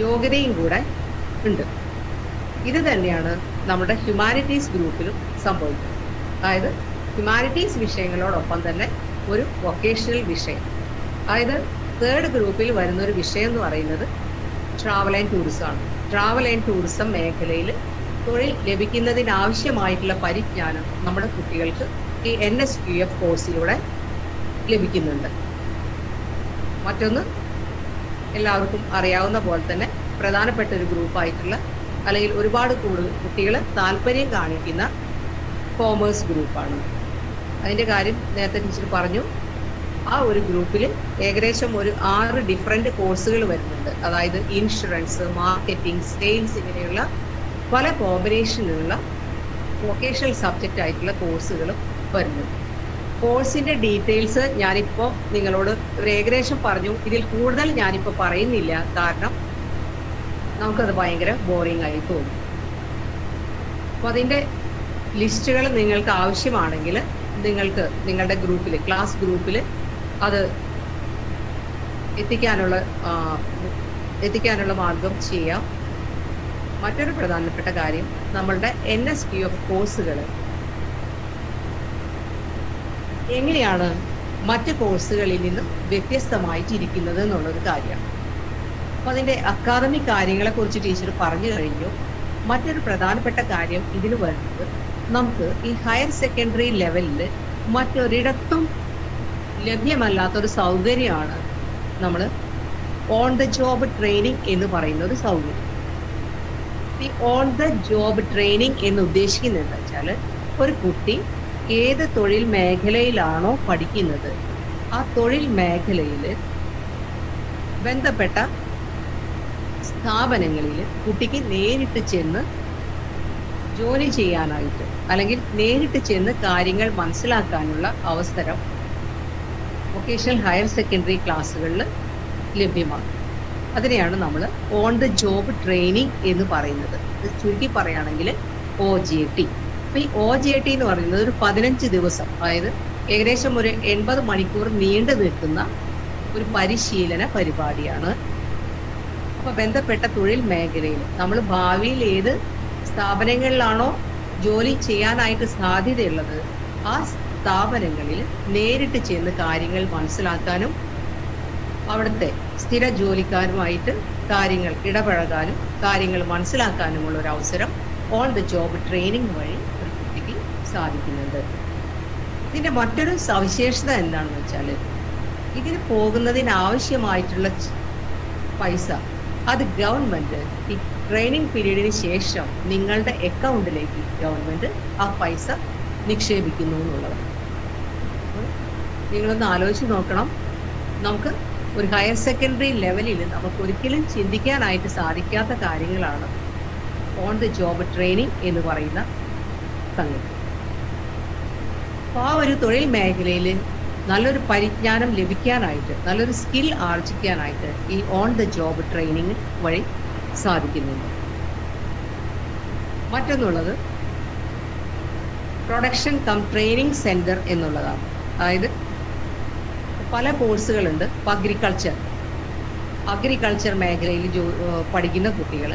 യോഗ്യതയും കൂടെ ഉണ്ട്. ഇത് തന്നെയാണ് നമ്മുടെ ഹ്യൂമാനിറ്റീസ് ഗ്രൂപ്പിലും സംഭവിക്കുന്നത്. അതായത് ഹ്യൂമാനിറ്റീസ് വിഷയങ്ങളോടൊപ്പം തന്നെ ഒരു വൊക്കേഷണൽ വിഷയം, അതായത് തേർഡ് ഗ്രൂപ്പിൽ വരുന്ന ഒരു വിഷയം എന്ന് പറയുന്നത് ട്രാവൽ ആൻഡ് ടൂറിസം ആണ്. ട്രാവൽ ആൻഡ് ടൂറിസം മേഖലയിൽ തൊഴിൽ ലഭിക്കുന്നതിനാവശ്യമായിട്ടുള്ള പരിജ്ഞാനം നമ്മുടെ കുട്ടികൾക്ക് ഈ NSQF കോഴ്സിലൂടെ ലഭിക്കുന്നുണ്ട്. മറ്റൊന്ന് എല്ലാവർക്കും അറിയാവുന്ന പോലെ തന്നെ പ്രധാനപ്പെട്ട ഒരു ഗ്രൂപ്പായിട്ടുള്ള അല്ലെങ്കിൽ ഒരുപാട് കുട്ടികൾ താല്പര്യം കാണിക്കുന്ന കോമേഴ്സ് ഗ്രൂപ്പാണ്. അതിൻ്റെ കാര്യം നേരത്തെ ടീച്ചർ പറഞ്ഞു. ആ ഒരു ഗ്രൂപ്പിൽ ഏകദേശം ഒരു 6 ഡിഫറെൻ്റ് കോഴ്സുകൾ വരുന്നുണ്ട്. അതായത് ഇൻഷുറൻസ്, മാർക്കറ്റിംഗ്, സെയിൽസ് ഇങ്ങനെയുള്ള പല കോമ്പിനേഷനിലുള്ള വൊക്കേഷണൽ സബ്ജക്റ്റ് ആയിട്ടുള്ള കോഴ്സുകളും വരുന്നുണ്ട്. കോഴ്സിൻ്റെ ഡീറ്റെയിൽസ് ഞാനിപ്പോൾ നിങ്ങളോട് ഒരു ഏകദേശം പറഞ്ഞു. ഇതിൽ കൂടുതൽ ഞാനിപ്പോൾ പറയുന്നില്ല, കാരണം നമുക്കത് ഭയങ്കര ബോറിംഗ് ആയി തോന്നും. അപ്പോൾ അതിൻ്റെ ലിസ്റ്റുകൾ നിങ്ങൾക്ക് ആവശ്യമാണെങ്കിൽ നിങ്ങൾക്ക് നിങ്ങളുടെ ഗ്രൂപ്പിൽ, ക്ലാസ് ഗ്രൂപ്പിൽ അത് എത്തിക്കാനുള്ള മാർഗം ചെയ്യാം. മറ്റൊരു പ്രധാനപ്പെട്ട കാര്യം, നമ്മളുടെ NSQF കോഴ്സുകൾ എങ്ങനെയാണ് മറ്റ് കോഴ്സുകളിൽ നിന്നും വ്യത്യസ്തമായിട്ടിരിക്കുന്നത് എന്നുള്ളൊരു കാര്യമാണ്. അപ്പോൾ അതിൻ്റെ അക്കാദമിക് കാര്യങ്ങളെക്കുറിച്ച് ടീച്ചർ പറഞ്ഞു കഴിഞ്ഞു. മറ്റൊരു പ്രധാനപ്പെട്ട കാര്യം ഇതിന് വരുന്നത്, നമുക്ക് ഈ ഹയർ സെക്കൻഡറി ലെവലിൽ മറ്റൊരിടത്തും ലഭ്യമല്ലാത്തൊരു സൗകര്യമാണ് നമ്മൾ ഓൺ ദ ജോബ് ട്രെയിനിങ് എന്ന് പറയുന്ന ഒരു സൗകര്യം. ഈ ഓൺ ദ ജോബ് ട്രെയിനിങ് എന്ന് ഉദ്ദേശിക്കുന്നത് എന്താ വെച്ചാൽ, ഒരു കുട്ടി ഏത് തൊഴിൽ മേഖലയിലാണോ പഠിക്കുന്നത് ആ തൊഴിൽ മേഖലയിൽ ബന്ധപ്പെട്ട സ്ഥാപനങ്ങളിൽ കുട്ടിക്ക് നേരിട്ട് ചെന്ന് ജോലി ചെയ്യാനായിട്ട് അല്ലെങ്കിൽ നേരിട്ട് ചെന്ന് കാര്യങ്ങൾ മനസ്സിലാക്കാനുള്ള അവസരം വൊക്കേഷണൽ ഹയർ സെക്കൻഡറി ക്ലാസ്സുകളിൽ ലഭ്യമാണ്. അതിനെയാണ് നമ്മൾ ഓൺ ദ ജോബ് ട്രെയിനിങ് എന്ന് പറയുന്നത്. ചുരുക്കി പറയുകയാണെങ്കിൽ OJT. അപ്പോൾ ഈ OJT എന്ന് പറയുന്നത് ഒരു 15 ദിവസം, അതായത് ഏകദേശം ഒരു 80 മണിക്കൂർ നീണ്ടു നിൽക്കുന്ന ഒരു പരിശീലന പരിപാടിയാണ്. അപ്പോൾ ബന്ധപ്പെട്ട തൊഴിൽ മേഖലയിൽ നമ്മൾ ഭാവിയിൽ ഏത് സ്ഥാപനങ്ങളിലാണോ ജോലി ചെയ്യാനായിട്ട് സാധ്യതയുള്ളത് ആ സ്ഥാപനങ്ങളിൽ നേരിട്ട് ചെന്ന് കാര്യങ്ങൾ മനസ്സിലാക്കാനും അവിടുത്തെ സ്ഥിര ജോലിക്കാരുമായിട്ട് കാര്യങ്ങൾ ഇടപഴകാനും കാര്യങ്ങൾ മനസ്സിലാക്കാനുമുള്ള ഒരു അവസരം ഓൺ ദ ജോബ് ട്രെയിനിങ് വഴി ഒരു കുട്ടിക്ക് സാധിക്കുന്നുണ്ട്. ഇതിൻ്റെ മറ്റൊരു സവിശേഷത എന്താണെന്ന് വെച്ചാൽ, ഇതിന് പോകുന്നതിനാവശ്യമായിട്ടുള്ള പൈസ അത് ഗവൺമെൻറ് ഈ ട്രെയിനിങ് പീരീഡിന് ശേഷം നിങ്ങളുടെ അക്കൗണ്ടിലേക്ക് ഗവൺമെൻറ് ആ പൈസ നിക്ഷേപിക്കുന്നു എന്നുള്ളത്. നിങ്ങളൊന്ന് ആലോചിച്ച് നോക്കണം. നമുക്ക് ഒരു ഹയർ സെക്കൻഡറി ലെവലിൽ നമുക്ക് ഒരിക്കലും ചിന്തിക്കാനായിട്ട് സാധിക്കാത്ത കാര്യങ്ങളാണ് ഓൺ ദി ജോബ് ട്രെയിനിങ് എന്ന് പറയുന്ന സംഗതി. അപ്പോൾ ആ ഒരു തൊഴിൽ മേഖലയിൽ നല്ലൊരു പരിജ്ഞാനം ലഭിക്കാനായിട്ട്, നല്ലൊരു സ്കിൽ ആർജിക്കാനായിട്ട് ഈ ഓൺ ദ ജോബ് ട്രെയിനിങ് വഴി സാധിക്കുന്നുണ്ട്. മറ്റൊന്നുള്ളത് പ്രൊഡക്ഷൻ കം ട്രെയിനിങ് സെൻറ്റർ എന്നുള്ളതാണ്. അതായത് പല കോഴ്സുകളുണ്ട്. അഗ്രികൾച്ചർ മേഖലയിൽ പഠിക്കുന്ന കുട്ടികൾ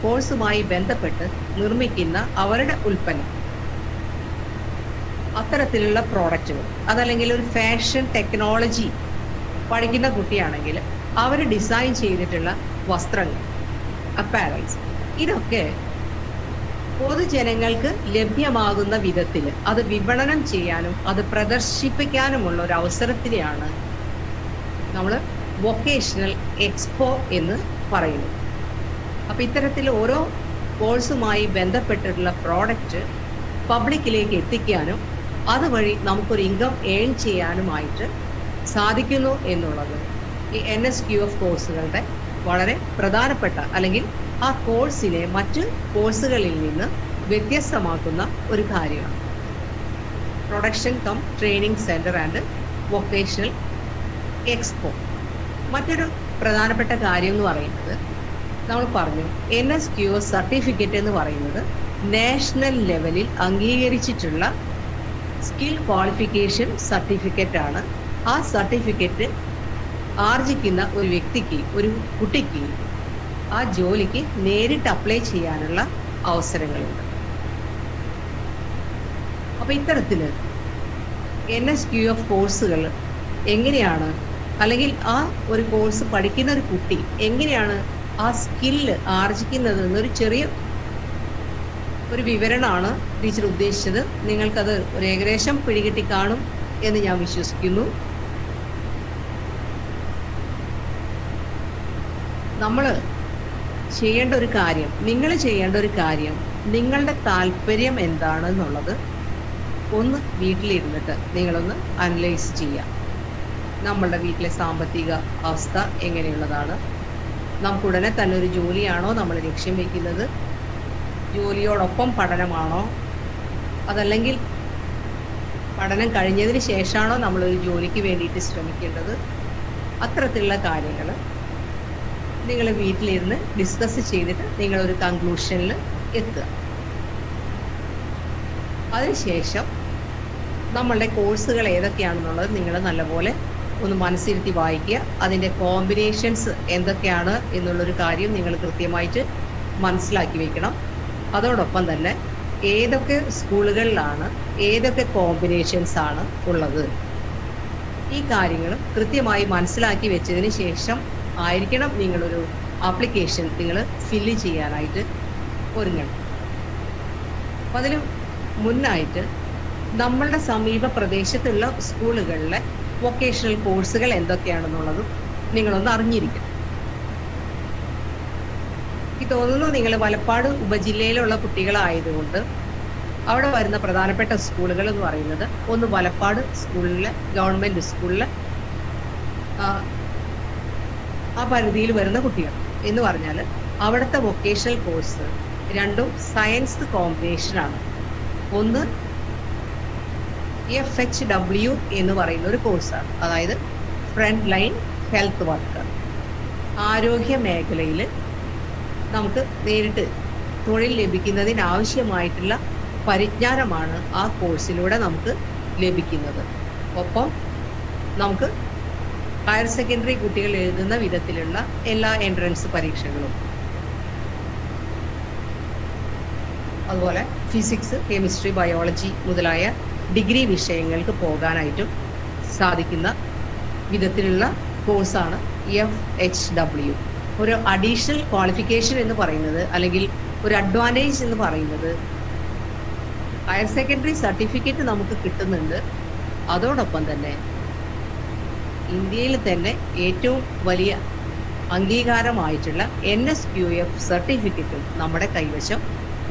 കോഴ്സുമായി ബന്ധപ്പെട്ട് നിർമ്മിക്കുന്ന അവരുടെ ഉൽപ്പന്നം, അത്തരത്തിലുള്ള പ്രോഡക്റ്റുകൾ, അതല്ലെങ്കിൽ ഒരു ഫാഷൻ ടെക്നോളജി പഠിക്കുന്ന കുട്ടിയാണെങ്കിൽ അവർ ഡിസൈൻ ചെയ്തിട്ടുള്ള വസ്ത്രങ്ങൾ, അപ്പാരൽസ്, ഇതൊക്കെ പൊതുജനങ്ങൾക്ക് ലഭ്യമാകുന്ന വിധത്തിൽ അത് വിപണനം ചെയ്യാനും അത് പ്രദർശിപ്പിക്കാനുമുള്ള ഒരു അവസരത്തിനെയാണ് നമ്മൾ വൊക്കേഷണൽ എക്സ്പോ എന്ന് പറയുന്നത്. അപ്പോൾ ഇത്തരത്തിൽ ഓരോ കോഴ്സുമായി ബന്ധപ്പെട്ടിട്ടുള്ള പ്രോഡക്റ്റ് പബ്ലിക്കിലേക്ക് എത്തിക്കാനും അതുവഴി നമുക്കൊരു ഇൻകം ഏൺ ചെയ്യാനുമായിട്ട് സാധിക്കുന്നു എന്നുള്ളത് ഈ NSQF കോഴ്സുകളുടെ വളരെ പ്രധാനപ്പെട്ട, അല്ലെങ്കിൽ ആ കോഴ്സിനെ മറ്റ് കോഴ്സുകളിൽ നിന്ന് വ്യത്യസ്തമാക്കുന്ന ഒരു കാര്യമാണ്. Production cum training centre and vocational expo. മറ്റൊരു പ്രധാനപ്പെട്ട കാര്യം എന്ന് പറയുന്നത്, നമ്മൾ പറഞ്ഞു NSQF സർട്ടിഫിക്കറ്റ് എന്ന് പറയുന്നത് നാഷണൽ ലെവലിൽ അംഗീകരിച്ചിട്ടുള്ള സ്കിൽ ക്വാളിഫിക്കേഷൻ സർട്ടിഫിക്കറ്റ് ആണ്. ആ സർട്ടിഫിക്കറ്റ് ആർജിക്കുന്ന ഒരു വ്യക്തിക്ക്, ഒരു കുട്ടിക്ക് ആ ജോലിക്ക് നേരിട്ട് അപ്ലൈ ചെയ്യാനുള്ള അവസരങ്ങളുണ്ട്. അപ്പോൾ ഇത്തരത്തിൽ NSQF കോഴ്സുകൾ എങ്ങനെയാണ്, അല്ലെങ്കിൽ ആ ഒരു കോഴ്സ് പഠിക്കുന്ന ഒരു കുട്ടി എങ്ങനെയാണ് ആ സ്കില്ല് ആർജിക്കുന്നത് എന്നൊരു ചെറിയ ഒരു വിവരണമാണ് ടീച്ചർ ഉദ്ദേശിച്ചത്. നിങ്ങൾക്കത് ഒരു ഏകദേശം പിടികിട്ടി കാണും എന്ന് ഞാൻ വിശ്വസിക്കുന്നു. നമ്മൾ ചെയ്യേണ്ട ഒരു കാര്യം, നിങ്ങൾ ചെയ്യേണ്ട ഒരു കാര്യം, നിങ്ങളുടെ താല്പര്യം എന്താണെന്നുള്ളത് ഒന്ന് വീട്ടിലിരുന്നിട്ട് നിങ്ങളൊന്ന് അനലൈസ് ചെയ്യുക. നമ്മളുടെ വീട്ടിലെ സാമ്പത്തിക അവസ്ഥ എങ്ങനെയുള്ളതാണ്? നമുക്കുടനെ തന്നെ ഒരു ജോലിയാണോ നമ്മൾ ലക്ഷ്യം വയ്ക്കുന്നത്? ജോലിയോടൊപ്പം പഠനമാണോ? അതല്ലെങ്കിൽ പഠനം കഴിഞ്ഞതിന് ശേഷമാണോ നമ്മളൊരു ജോലിക്ക് വേണ്ടിയിട്ട് ശ്രമിക്കേണ്ടത്? അത്തരത്തിലുള്ള കാര്യങ്ങൾ നിങ്ങൾ വീട്ടിലിരുന്ന് ഡിസ്കസ് ചെയ്തിട്ട് നിങ്ങളൊരു കൺക്ലൂഷനിൽ എത്തുക. അതിനുശേഷം നമ്മളുടെ കോഴ്സുകൾ ഏതൊക്കെയാണെന്നുള്ളത് നിങ്ങൾ നല്ലപോലെ ഒന്ന് മനസ്സിരുത്തി വായിക്കുക. അതിൻ്റെ കോമ്പിനേഷൻസ് എന്തൊക്കെയാണ് എന്നുള്ളൊരു കാര്യം നിങ്ങൾ കൃത്യമായിട്ട് മനസ്സിലാക്കി വെക്കണം. അതോടൊപ്പം തന്നെ ഏതൊക്കെ സ്കൂളുകളിലാണ് ഏതൊക്കെ കോമ്പിനേഷൻസ് ആണ് ഉള്ളത്, ഈ കാര്യങ്ങൾ കൃത്യമായി മനസ്സിലാക്കി വെച്ചതിന് ശേഷം ആയിരിക്കണം നിങ്ങളൊരു ആപ്ലിക്കേഷൻ നിങ്ങൾ ഫില്ല് ചെയ്യാനായിട്ട് ഒരുങ്ങണം. അപ്പം അതിന് മുന്നായിട്ട് നമ്മളുടെ സമീപ പ്രദേശത്തുള്ള സ്കൂളുകളിലെ വൊക്കേഷണൽ കോഴ്സുകൾ എന്തൊക്കെയാണെന്നുള്ളതും നിങ്ങളൊന്ന് അറിഞ്ഞിരിക്കണം. എനിക്ക് തോന്നുന്നു നിങ്ങൾ വലപ്പാട് ഉപജില്ലയിലുള്ള കുട്ടികളായതുകൊണ്ട് അവിടെ വരുന്ന പ്രധാനപ്പെട്ട സ്കൂളുകൾ എന്ന് പറയുന്നത്, ഒന്ന് വലപ്പാട് സ്കൂളിലെ ഗവൺമെൻറ് സ്കൂളിലെ ആ പരിധിയിൽ വരുന്ന കുട്ടികൾ എന്ന് പറഞ്ഞാൽ അവിടുത്തെ വൊക്കേഷണൽ കോഴ്സ് രണ്ടും സയൻസ് കോമ്പിനേഷനാണ്. ഒന്ന് FHW എന്ന് പറയുന്ന ഒരു കോഴ്സാണ്, അതായത് ഫ്രണ്ട് ലൈൻ ഹെൽത്ത് വർക്കർ. ആരോഗ്യ മേഖലയിൽ നമുക്ക് നേരിട്ട് തൊഴിൽ ലഭിക്കുന്നതിനാവശ്യമായിട്ടുള്ള പരിജ്ഞാനമാണ് ആ കോഴ്സിലൂടെ നമുക്ക് ലഭിക്കുന്നത്. ഒപ്പം നമുക്ക് ഹയർ സെക്കൻഡറി കുട്ടികൾ എഴുതുന്ന വിധത്തിലുള്ള എല്ലാ എൻട്രൻസ് പരീക്ഷകളും, അതുപോലെ ഫിസിക്സ്, കെമിസ്ട്രി, ബയോളജി മുതലായ ഡിഗ്രി വിഷയങ്ങൾക്ക് പോകാനായിട്ടും സാധിക്കുന്ന വിധത്തിലുള്ള കോഴ്സാണ് FHW. ഒരു അഡീഷണൽ ക്വാളിഫിക്കേഷൻ എന്ന് പറയുന്നത്, അല്ലെങ്കിൽ ഒരു അഡ്വാൻറ്റേജ് എന്ന് പറയുന്നത്, ഹയർ സെക്കൻഡറി സർട്ടിഫിക്കറ്റ് നമുക്ക് കിട്ടുന്നുണ്ട്. അതോടൊപ്പം തന്നെ ഇന്ത്യയിൽ തന്നെ ഏറ്റവും വലിയ അംഗീകാരമായിട്ടുള്ള NSQF സർട്ടിഫിക്കറ്റും നമ്മുടെ കൈവശം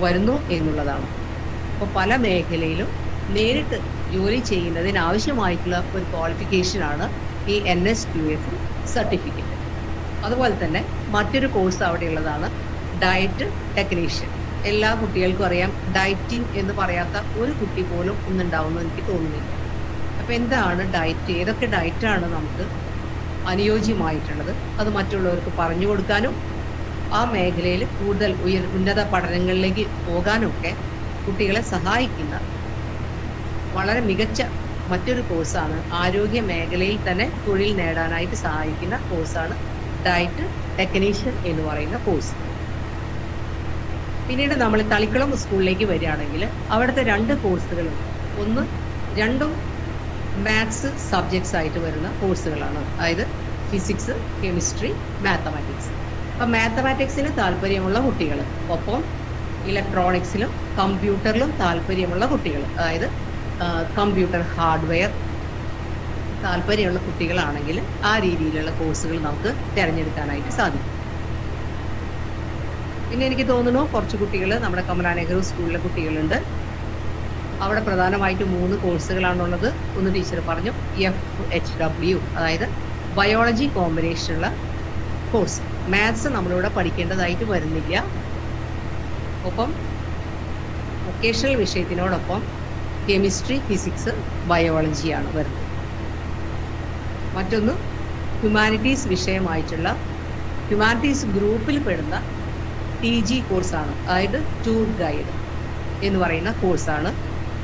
വരുന്നു എന്നുള്ളതാണ്. അപ്പോൾ പല മേഖലയിലും നേരിട്ട് ജോലി ചെയ്യുന്നതിനാവശ്യമായിട്ടുള്ള ഒരു ക്വാളിഫിക്കേഷനാണ് ഈ NSQF സർട്ടിഫിക്കറ്റ്. അതുപോലെ തന്നെ മറ്റൊരു കോഴ്സ് അവിടെ ഉള്ളതാണ് ഡയറ്റ് ടെക്നീഷ്യൻ. എല്ലാ കുട്ടികൾക്കും അറിയാം, ഡയറ്റിംഗ് എന്ന് പറയാത്ത ഒരു കുട്ടി പോലും ഇന്നുണ്ടാവുമെന്ന് എനിക്ക് തോന്നുന്നില്ല. അപ്പോൾ എന്താണ് ഡയറ്റ്, ഏതൊക്കെ ഡയറ്റാണ് നമുക്ക് അനുയോജ്യമായിട്ടുള്ളത്, അത് മറ്റുള്ളവർക്ക് പറഞ്ഞു കൊടുക്കാനും ആ മേഖലയിൽ കൂടുതൽ ഉന്നത പഠനങ്ങളിലേക്ക് പോകാനൊക്കെ കുട്ടികളെ സഹായിക്കുന്ന വളരെ മികച്ച മറ്റൊരു കോഴ്സാണ്. ആരോഗ്യ മേഖലയിൽ തന്നെ തൊഴിൽ നേടാനായിട്ട് സഹായിക്കുന്ന കോഴ്സാണ് ഡയറ്റ് ടെക്നീഷ്യൻ എന്ന് പറയുന്ന കോഴ്സ്. പിന്നീട് നമ്മൾ തളിക്കുളം സ്കൂളിലേക്ക് വരികയാണെങ്കിൽ അവിടുത്തെ 2 കോഴ്സുകളുണ്ട്. ഒന്ന്, രണ്ടും മാത്സ് സബ്ജക്ട്സ് ആയിട്ട് വരുന്ന കോഴ്സുകളാണ്. അതായത് ഫിസിക്സ്, കെമിസ്ട്രി, മാത്തമാറ്റിക്സ്. അപ്പം മാത്തമാറ്റിക്സിന് താല്പര്യമുള്ള കുട്ടികൾ, ഒപ്പം ഇലക്ട്രോണിക്സിലും കമ്പ്യൂട്ടറിലും താല്പര്യമുള്ള കുട്ടികൾ, അതായത് കമ്പ്യൂട്ടർ ഹാർഡ്വെയർ താല്പര്യമുള്ള കുട്ടികളാണെങ്കിൽ ആ രീതിയിലുള്ള കോഴ്സുകൾ നമുക്ക് തിരഞ്ഞെടുക്കാനായിട്ട് സാധിക്കും. പിന്നെ എനിക്ക് തോന്നുന്നു കുറച്ച് കുട്ടികൾ നമ്മുടെ കമലാ നെഹ്റു സ്കൂളിലെ കുട്ടികളുണ്ട്. അവിടെ പ്രധാനമായിട്ട് 3 കോഴ്സുകളാണുള്ളത്. ഒന്ന് ടീച്ചർ പറഞ്ഞു, FHW, അതായത് ബയോളജി കോമ്പിനേഷനുള്ള കോഴ്സ്. മാത്സ് നമ്മളിവിടെ പഠിക്കേണ്ടതായിട്ട് വരുന്നില്ല. ഒപ്പം വൊക്കേഷണൽ വിഷയത്തിനോടൊപ്പം കെമിസ്ട്രി, ഫിസിക്സ്, ബയോളജിയാണ് വരുന്നത്. മറ്റൊന്ന് ഹ്യൂമാനിറ്റീസ് വിഷയമായിട്ടുള്ള ഹ്യൂമാനിറ്റീസ് ഗ്രൂപ്പിൽ പെടുന്ന TG കോഴ്സാണ്. അതായത് ടൂർ ഗൈഡ് എന്ന് പറയുന്ന കോഴ്സാണ്.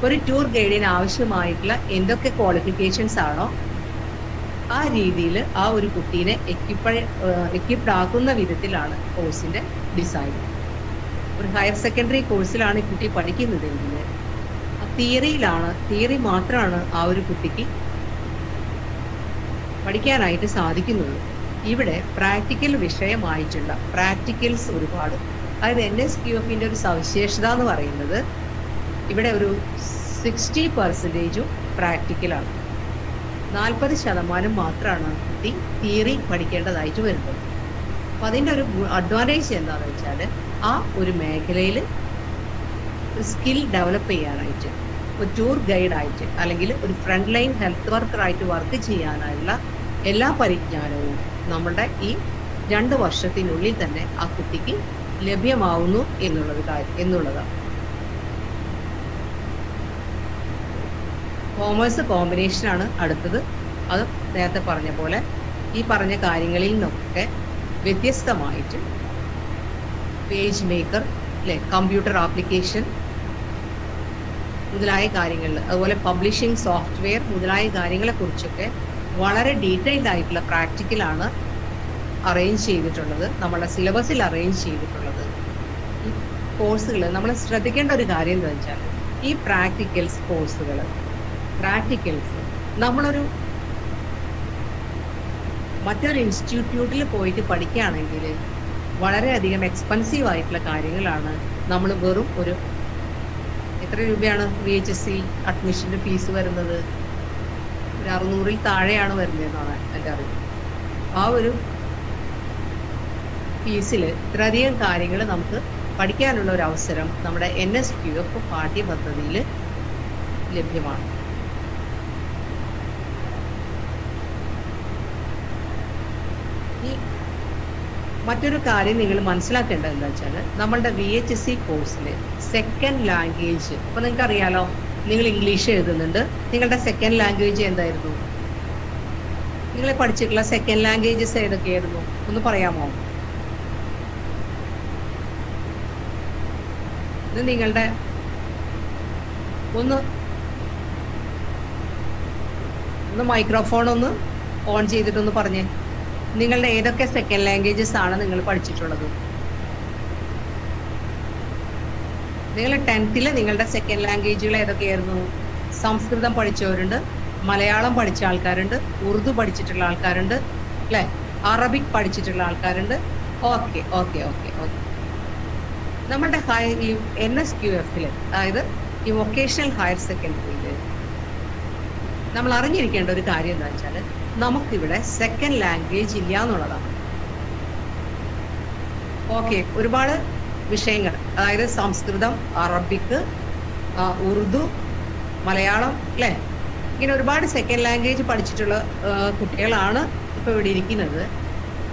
ഒരു ടൂർ ഗൈഡിന് ആവശ്യമായിട്ടുള്ള എന്തൊക്കെ ക്വാളിഫിക്കേഷൻസ് ആണോ ആ രീതിയിൽ ആ ഒരു കുട്ടീനെ എക്വിപ്ഡ് ആക്കുന്ന വിധത്തിലാണ് കോഴ്സിന്റെ ഡിസൈൻ. ഒരു ഹയർ സെക്കൻഡറി കോഴ്സിലാണ് കുട്ടി പഠിക്കുന്നതെങ്കിൽ തിയറി മാത്രമാണ് ആ ഒരു കുട്ടിക്ക് പഠിക്കാനായിട്ട് സാധിക്കുന്നത്. ഇവിടെ പ്രാക്ടിക്കൽ വിഷയമായിട്ടുള്ള പ്രാക്ടിക്കൽസ് ഒരുപാട്. അതായത് NSQF-ന്റെ ഒരു സവിശേഷത എന്ന് പറയുന്നത് ഇവിടെ ഒരു 60% പ്രാക്ടിക്കലാണ്. 40% മാത്രമാണ് കുട്ടി തിയറി പഠിക്കേണ്ടതായിട്ട് വരുന്നത്. അപ്പം അതിൻ്റെ ഒരു അഡ്വാൻറ്റേജ് എന്താണെന്ന് വെച്ചാൽ ആ ഒരു മേഖലയിൽ സ്കിൽ ഡെവലപ്പ് ചെയ്യാനായിട്ട് ഒരു ടൂർ ഗൈഡായിട്ട് അല്ലെങ്കിൽ ഒരു ഫ്രണ്ട് ലൈൻ ഹെൽത്ത് വർക്കറായിട്ട് വർക്ക് ചെയ്യാനുള്ള എല്ലാ പരിജ്ഞാനവും നമ്മുടെ ഈ 2 വർഷത്തിനുള്ളിൽ തന്നെ ആ കുട്ടിക്ക് ലഭ്യമാവുന്നു എന്നുള്ളതാണ്. കോമേഴ്സ് കോമ്പിനേഷനാണ് അടുത്തത്. അത് നേരത്തെ പറഞ്ഞ പോലെ ഈ പറഞ്ഞ കാര്യങ്ങളിൽ നിന്നൊക്കെ വ്യത്യസ്തമായിട്ട് പേജ് മേക്കർ, അല്ലെ, കമ്പ്യൂട്ടർ ആപ്ലിക്കേഷൻ മുതലായ കാര്യങ്ങളിൽ, അതുപോലെ പബ്ലിഷിംഗ് സോഫ്റ്റ്വെയർ മുതലായ കാര്യങ്ങളെ കുറിച്ചൊക്കെ വളരെ ഡീറ്റെയിൽഡ് ആയിട്ടുള്ള പ്രാക്ടിക്കലാണ് അറേഞ്ച് ചെയ്തിട്ടുള്ളത്, നമ്മുടെ സിലബസിൽ അറേഞ്ച് ചെയ്തിട്ടുള്ളത്. ഈ കോഴ്സുകൾ നമ്മൾ ശ്രദ്ധിക്കേണ്ട ഒരു കാര്യം എന്താ വെച്ചാൽ ഈ പ്രാക്ടിക്കൽസ് നമ്മളൊരു മറ്റൊരു ഇൻസ്റ്റിറ്റ്യൂട്ടിൽ പോയിട്ട് പഠിക്കുകയാണെങ്കിൽ വളരെയധികം എക്സ്പെൻസീവ് ആയിട്ടുള്ള കാര്യങ്ങളാണ്. നമ്മൾ വെറും ഒരു എത്ര രൂപയാണ് VHSC അഡ്മിഷൻ്റെ ഫീസ് വരുന്നത്? ഒരു 600-ൽ താഴെയാണ് വരുന്നതെന്നാണ് എൻ്റെ അറിവ്. ആ ഒരു ഫീസിൽ ഇത്രയധികം കാര്യങ്ങൾ നമുക്ക് പഠിക്കാനുള്ള ഒരു അവസരം നമ്മുടെ NSQF പാഠ്യപദ്ധതിയിൽ ലഭ്യമാണ്. ഈ മറ്റൊരു കാര്യം നിങ്ങൾ മനസ്സിലാക്കേണ്ടത് എന്താ വെച്ചാൽ നമ്മളുടെ VHSC കോഴ്സിൽ സെക്കൻഡ് ലാംഗ്വേജ്, അപ്പോൾ നിങ്ങൾക്ക് അറിയാലോ, നിങ്ങൾ ഇംഗ്ലീഷ് എഴുതുന്നുണ്ട്, നിങ്ങളുടെ സെക്കൻഡ് ലാംഗ്വേജ് എന്തായിരുന്നു? നിങ്ങൾ പഠിച്ചിട്ടുള്ള സെക്കൻഡ് ലാംഗ്വേജസ് ഏതൊക്കെയായിരുന്നു ഒന്ന് പറയാമോ? ഇത് നിങ്ങളുടെ ഒന്ന് മൈക്രോഫോൺ ഒന്ന് ഓൺ ചെയ്തിട്ടൊന്ന് പറഞ്ഞേ. നിങ്ങളുടെ ഏതൊക്കെ സെക്കൻഡ് ലാംഗ്വേജസ് ആണ് നിങ്ങൾ പഠിച്ചിട്ടുള്ളത്? നിങ്ങൾ 10th നിങ്ങളുടെ സെക്കൻഡ് ലാംഗ്വേജുകൾ ഏതൊക്കെയായിരുന്നു? സംസ്കൃതം പഠിച്ചവരുണ്ട്, മലയാളം പഠിച്ച ആൾക്കാരുണ്ട്, ഉറുദു പഠിച്ചിട്ടുള്ള ആൾക്കാരുണ്ട്, അല്ലേ, അറബിക് പഠിച്ചിട്ടുള്ള ആൾക്കാരുണ്ട്. ഓക്കെ. നമ്മുടെ ഈ NSQF-ൽ, അതായത് ഈ വൊക്കേഷണൽ ഹയർ സെക്കൻഡറിയിൽ നമ്മൾ അറിഞ്ഞിരിക്കേണ്ട ഒരു കാര്യം എന്താ വെച്ചാൽ നമുക്കിവിടെ സെക്കൻഡ് ലാംഗ്വേജ് ഇല്ല എന്നുള്ളതാണ്. ഓക്കെ, ഒരുപാട് വിഷയങ്ങൾ, അതായത് സംസ്കൃതം, അറബിക്, ഉറുദു, മലയാളം, അല്ലേ, ഇങ്ങനെ ഒരുപാട് സെക്കൻഡ് ലാംഗ്വേജ് പഠിച്ചിട്ടുള്ള കുട്ടികളാണ് ഇപ്പോൾ ഇവിടെ ഇരിക്കുന്നത്.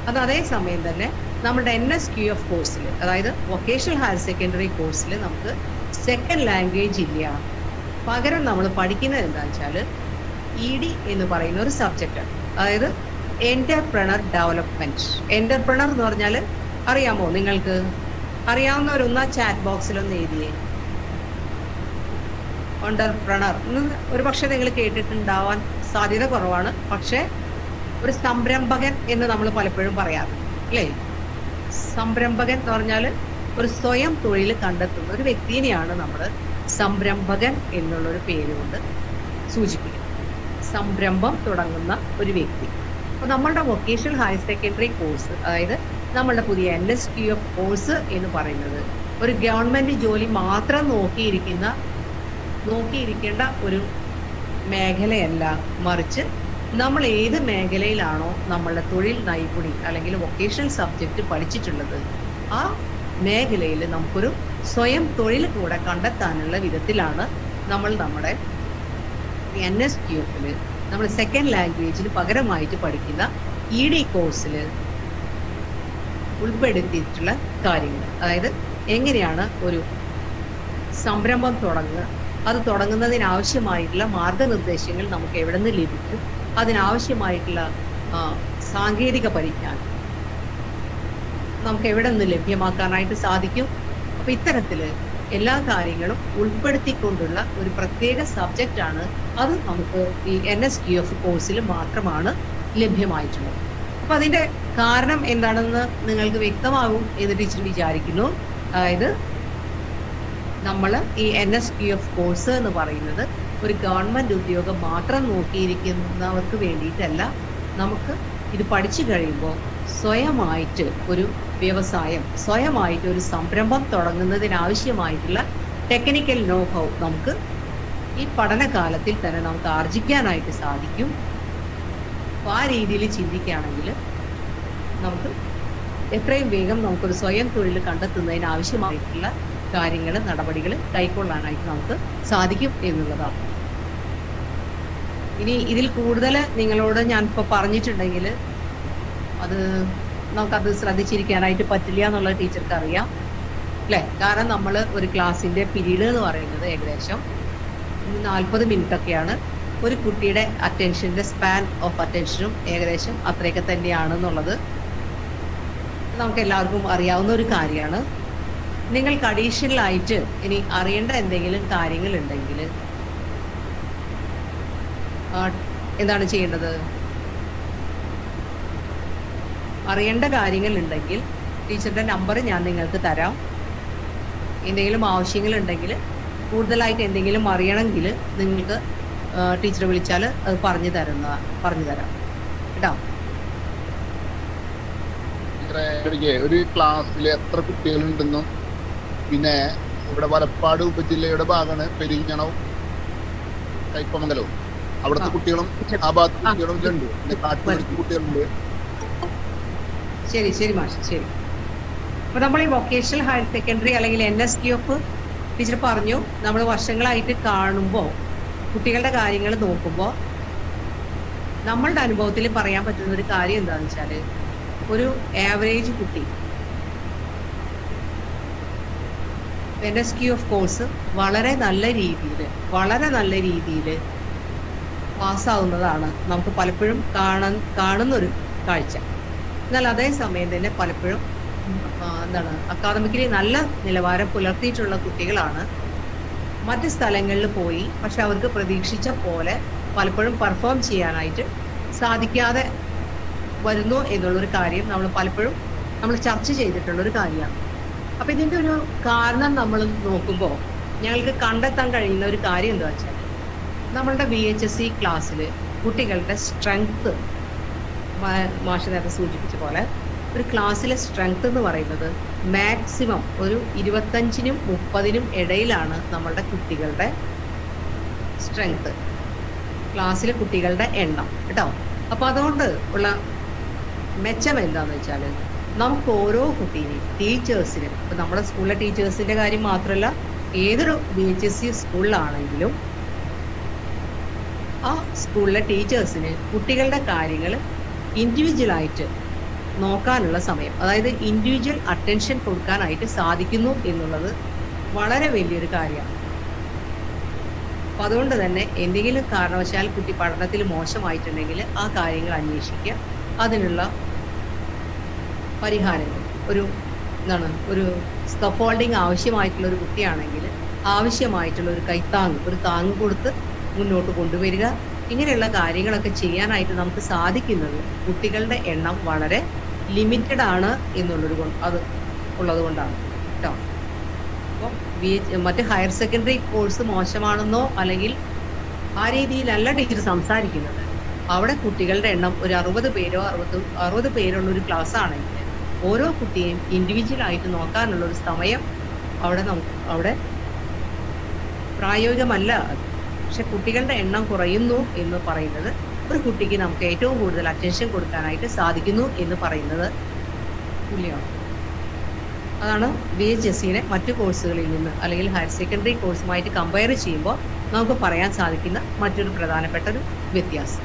അത് അതേസമയം തന്നെ നമ്മുടെ NSQF കോഴ്സിൽ, അതായത് വൊക്കേഷണൽ ഹയർ സെക്കൻഡറി കോഴ്സിൽ നമുക്ക് സെക്കൻഡ് ലാംഗ്വേജ് ഇല്ല. പകരം നമ്മൾ പഠിക്കുന്നത് എന്താ വെച്ചാൽ ED എന്ന് പറയുന്ന ഒരു സബ്ജക്റ്റ്. അതായത് എന്റർപ്രണർ ഡെവലപ്മെന്റ്. എന്റർപ്രണർ എന്ന് പറഞ്ഞാൽ അറിയാമോ നിങ്ങൾക്ക്? അറിയാവുന്നവരൊന്ന് ചാറ്റ് ബോക്സിലൊന്ന് എഴുതിയേ. എന്റർപ്രണർ ഒരു പക്ഷെ നിങ്ങൾ കേട്ടിട്ടുണ്ടാവാൻ സാധ്യത കുറവാണ്. പക്ഷെ ഒരു സംരംഭകൻ എന്ന് നമ്മൾ പലപ്പോഴും പറയാറുണ്ട് അല്ലേ? സംരംഭകൻ എന്ന് പറഞ്ഞാൽ ഒരു സ്വയം തൊഴിൽ കണ്ടെത്തുന്ന ഒരു വ്യക്തിനെയാണ് നമ്മൾ സംരംഭകൻ എന്നുള്ളൊരു പേര് കൊണ്ട് സൂചിപ്പിക്കുന്നത്. സംരംഭം തുടങ്ങുന്ന ഒരു വ്യക്തി. അപ്പോൾ നമ്മളുടെ വൊക്കേഷണൽ ഹയർ സെക്കൻഡറി കോഴ്സ്, അതായത് നമ്മളുടെ പുതിയ NSQF കോഴ്സ് എന്ന് പറയുന്നത് ഒരു ഗവൺമെന്റ് ജോലി മാത്രം നോക്കിയിരിക്കേണ്ട ഒരു മേഖലയല്ല, മറിച്ച് നമ്മൾ ഏത് മേഖലയിലാണോ നമ്മളുടെ തൊഴിൽ നൈപുണി അല്ലെങ്കിൽ വൊക്കേഷണൽ സബ്ജക്റ്റ് പഠിച്ചിട്ടുള്ളത് ആ മേഖലയിൽ നമുക്കൊരു സ്വയം തൊഴിൽ കൂടെ കണ്ടെത്താനുള്ള വിധത്തിലാണ് നമ്മൾ നമ്മുടെ NSQF-ൽ നമ്മൾ സെക്കൻഡ് ലാംഗ്വേജിന് പകരമായിട്ട് പഠിക്കുന്ന ED കോഴ്സിൽ ഉൾപ്പെടുത്തിയിട്ടുള്ള കാര്യങ്ങൾ. അതായത് എങ്ങനെയാണ് ഒരു സംരംഭം തുടങ്ങുക, അത് തുടങ്ങുന്നതിനാവശ്യമായിട്ടുള്ള മാർഗനിർദ്ദേശങ്ങൾ നമുക്ക് എവിടെ നിന്ന് ലഭിക്കും, അതിനാവശ്യമായിട്ടുള്ള സാങ്കേതിക പരിജ്ഞാനം നമുക്ക് എവിടെ നിന്ന് ലഭ്യമാക്കാനായിട്ട് സാധിക്കും. അപ്പൊ ഇത്തരത്തില് എല്ലാ കാര്യങ്ങളും ഉൾപ്പെടുത്തിക്കൊണ്ടുള്ള ഒരു പ്രത്യേക സബ്ജക്റ്റാണ്. അത് നമുക്ക് ഈ NSQF കോഴ്സിൽ മാത്രമാണ് ലഭ്യമായിട്ടുള്ളത്. അപ്പൊ അതിന്റെ കാരണം എന്താണെന്ന് നിങ്ങൾക്ക് വ്യക്തമാകും എന്ന് ടീച്ചർ വിചാരിക്കുന്നു. അതായത് നമ്മൾ ഈ NSQF കോഴ്സ് എന്ന് പറയുന്നത് ഒരു ഗവൺമെന്റ് ഉദ്യോഗം മാത്രം നോക്കിയിരിക്കുന്നവർക്ക് വേണ്ടിയിട്ടല്ല. നമുക്ക് ഇത് പഠിച്ചു കഴിയുമ്പോൾ സ്വയമായിട്ട് ഒരു വ്യവസായം, സ്വയമായിട്ട് ഒരു സംരംഭം തുടങ്ങുന്നതിനാവശ്യമായിട്ടുള്ള ടെക്നിക്കൽ നോ ഹൗ നമുക്ക് ഈ പഠനകാലത്തിൽ തന്നെ നമുക്ക് ആർജിക്കാനായിട്ട് സാധിക്കും. അപ്പോൾ ആ രീതിയിൽ ചിന്തിക്കുകയാണെങ്കിൽ നമുക്ക് എത്രയും വേഗം നമുക്കൊരു സ്വയം തൊഴിൽ കണ്ടെത്തുന്നതിന് ആവശ്യമായിട്ടുള്ള കാര്യങ്ങൾ, നടപടികൾ കൈക്കൊള്ളാനായിട്ട് നമുക്ക് സാധിക്കും എന്നുള്ളതാണ്. ഇനി ഇതിൽ കൂടുതൽ നിങ്ങളോട് ഞാൻ ഇപ്പോൾ പറഞ്ഞിട്ടുണ്ടെങ്കിൽ അത് നമുക്കത് ശ്രദ്ധിച്ചിരിക്കാനായിട്ട് പറ്റില്ല എന്നുള്ളത് ടീച്ചർക്ക് അറിയാം അല്ലേ? കാരണം നമ്മൾ ഒരു ക്ലാസ്സിൻ്റെ പീരീഡ് എന്ന് പറയുന്നത് ഏകദേശം 40 മിനിറ്റൊക്കെയാണ്. ഒരു കുട്ടിയുടെ അറ്റൻഷൻ്റെ സ്പാൻ ഓഫ് അറ്റൻഷനും ഏകദേശം അത്രയൊക്കെ തന്നെയാണെന്നുള്ളത് നമുക്ക് എല്ലാവർക്കും അറിയാവുന്ന ഒരു കാര്യമാണ്. നിങ്ങൾക്ക് അഡീഷണലായിട്ട് ഇനി അറിയേണ്ട എന്തെങ്കിലും കാര്യങ്ങളുണ്ടെങ്കിൽ എന്താണ് ചെയ്യേണ്ടത്? അറിയേണ്ട കാര്യങ്ങളുണ്ടെങ്കിൽ ടീച്ചറുടെ നമ്പർ ഞാൻ നിങ്ങൾക്ക് തരാം. എന്തെങ്കിലും ആവശ്യങ്ങളുണ്ടെങ്കിൽ, കൂടുതലായിട്ട് എന്തെങ്കിലും അറിയണമെങ്കിൽ നിങ്ങൾക്ക് ടീച്ചർ വിളിച്ചാൽ അത് പറഞ്ഞു തരാം കേട്ടോ. ഒരു ക്ലാസ്സിൽ എത്ര കുട്ടികളുണ്ടെന്നും, പിന്നെ ഇവിടെ വലപ്പാട് ഉപജില്ലയുടെ ഭാഗമാണ് പെരിഞ്ഞണം, കൈപ്പമംഗലവും, അവിടുത്തെ കുട്ടികളും ആ ഭാഗത്ത് കുട്ടികളും ഉണ്ട്, പിന്നെ കാട്ടുപടിക്ക് കുട്ടികളുണ്ട്. ശരി ശരി മാഷ്, ശരി. അപ്പൊ നമ്മൾ ഈ വൊക്കേഷണൽ ഹയർ സെക്കൻഡറി അല്ലെങ്കിൽ NSQF ടീച്ചർ പറഞ്ഞു, നമ്മൾ വർഷങ്ങളായിട്ട് കാണുമ്പോൾ കുട്ടികളുടെ കാര്യങ്ങൾ നോക്കുമ്പോൾ നമ്മളുടെ അനുഭവത്തിൽ പറയാൻ പറ്റുന്ന ഒരു കാര്യം എന്താണെന്ന് വെച്ചാൽ, ഒരു ആവറേജ് കുട്ടി NSQF കോഴ്സ് വളരെ നല്ല രീതിയിൽ പാസ്സാവുന്നതാണ് നമുക്ക് പലപ്പോഴും കാണുന്നൊരു കാഴ്ച. എന്നാൽ അതേ സമയം തന്നെ പലപ്പോഴും അക്കാദമിക്കലി നല്ല നിലവാരം പുലർത്തിയിട്ടുള്ള കുട്ടികളാണ് മറ്റ് സ്ഥലങ്ങളിൽ പോയി പക്ഷെ അവർക്ക് പ്രതീക്ഷിച്ച പോലെ പലപ്പോഴും പെർഫോം ചെയ്യാനായിട്ട് സാധിക്കാതെ വരുന്നു എന്നുള്ളൊരു കാര്യം നമ്മൾ ചർച്ച ചെയ്തിട്ടുള്ളൊരു കാര്യമാണ്. അപ്പം ഇതിൻ്റെ ഒരു കാരണം നമ്മൾ നോക്കുമ്പോൾ ഞങ്ങൾക്ക് കണ്ടെത്താൻ കഴിയുന്ന ഒരു കാര്യം എന്താ വെച്ചാൽ, നമ്മളുടെ VHSC ക്ലാസ്സിൽ കുട്ടികളുടെ സ്ട്രെങ്ത്, മാഷ് നേരത്തെ സൂചിപ്പിച്ച പോലെ ഒരു ക്ലാസ്സിലെ സ്ട്രെങ്ത് എന്ന് പറയുന്നത് മാക്സിമം ഒരു 25-നും 30-നും ഇടയിലാണ് നമ്മളുടെ കുട്ടികളുടെ സ്ട്രെങ്ത്, ക്ലാസ്സിലെ കുട്ടികളുടെ എണ്ണം കേട്ടോ. അപ്പോൾ അതുകൊണ്ട് ഉള്ള മെച്ചം എന്താണെന്ന് വെച്ചാൽ, നമുക്ക് ഓരോ കുട്ടീനെയും ടീച്ചേഴ്സിനും, ഇപ്പം നമ്മുടെ സ്കൂളിലെ ടീച്ചേഴ്സിൻ്റെ കാര്യം മാത്രമല്ല, ഏതൊരു VHSC സ്കൂളിലാണെങ്കിലും ആ സ്കൂളിലെ ടീച്ചേഴ്സിന് കുട്ടികളുടെ കാര്യങ്ങൾ ഇൻഡിവിജ്വലായിട്ട് നോക്കാനുള്ള സമയം, അതായത് ഇൻഡിവിജ്വൽ അറ്റൻഷൻ കൊടുക്കാനായിട്ട് സാധിക്കുന്നു എന്നുള്ളത് വളരെ വലിയൊരു കാര്യമാണ്. അപ്പൊ അതുകൊണ്ട് തന്നെ എന്തെങ്കിലും കാരണവശാൽ കുട്ടി പഠനത്തിൽ മോശമായിട്ടുണ്ടെങ്കിൽ ആ കാര്യങ്ങൾ അന്വേഷിക്കുക, അതിനുള്ള പരിഹാരങ്ങൾ ഒരു സ്കഫോൾഡിങ് ആവശ്യമായിട്ടുള്ള ഒരു കുട്ടിയാണെങ്കിൽ ആവശ്യമായിട്ടുള്ള ഒരു കൈത്താങ്, ഒരു താങ്ങ് കൊടുത്ത് മുന്നോട്ട് കൊണ്ടുവരിക. ഇങ്ങനെയുള്ള കാര്യങ്ങളൊക്കെ ചെയ്യാനായിട്ട് നമുക്ക് സാധിക്കുന്നത് കുട്ടികളുടെ എണ്ണം വളരെ ലിമിറ്റഡ് ആണ് അത് ഉള്ളത് കൊണ്ടാണ് കേട്ടോ. അപ്പം മറ്റ് ഹയർ സെക്കൻഡറി കോഴ്സ് മോശമാണെന്നോ അല്ലെങ്കിൽ ആ രീതിയിലല്ല ടീച്ചർ സംസാരിക്കുന്നത്. അവിടെ കുട്ടികളുടെ എണ്ണം ഒരു 60 പേരോ 60 പേരുള്ള ഒരു ക്ലാസ് ആണെങ്കിൽ ഓരോ കുട്ടിയെയും ഇൻഡിവിജ്വൽ ആയിട്ട് നോക്കാനുള്ള ഒരു സമയം അവിടെ പ്രായോഗികമല്ല. പക്ഷെ കുട്ടികളുടെ എണ്ണം കുറയുന്നു എന്ന് പറയുന്നത് ഒരു കുട്ടിക്ക് നമുക്ക് ഏറ്റവും കൂടുതൽ അറ്റൻഷൻ കൊടുക്കാനായിട്ട് സാധിക്കുന്നു എന്ന് പറയുന്നത് തുല്യമാണ്. അതാണ് VHSE മറ്റു കോഴ്സുകളിൽ നിന്ന് അല്ലെങ്കിൽ ഹയർ സെക്കൻഡറി കോഴ്സുമായിട്ട് കമ്പയർ ചെയ്യുമ്പോൾ നമുക്ക് പറയാൻ സാധിക്കുന്ന മറ്റൊരു പ്രധാനപ്പെട്ട ഒരു വ്യത്യാസം.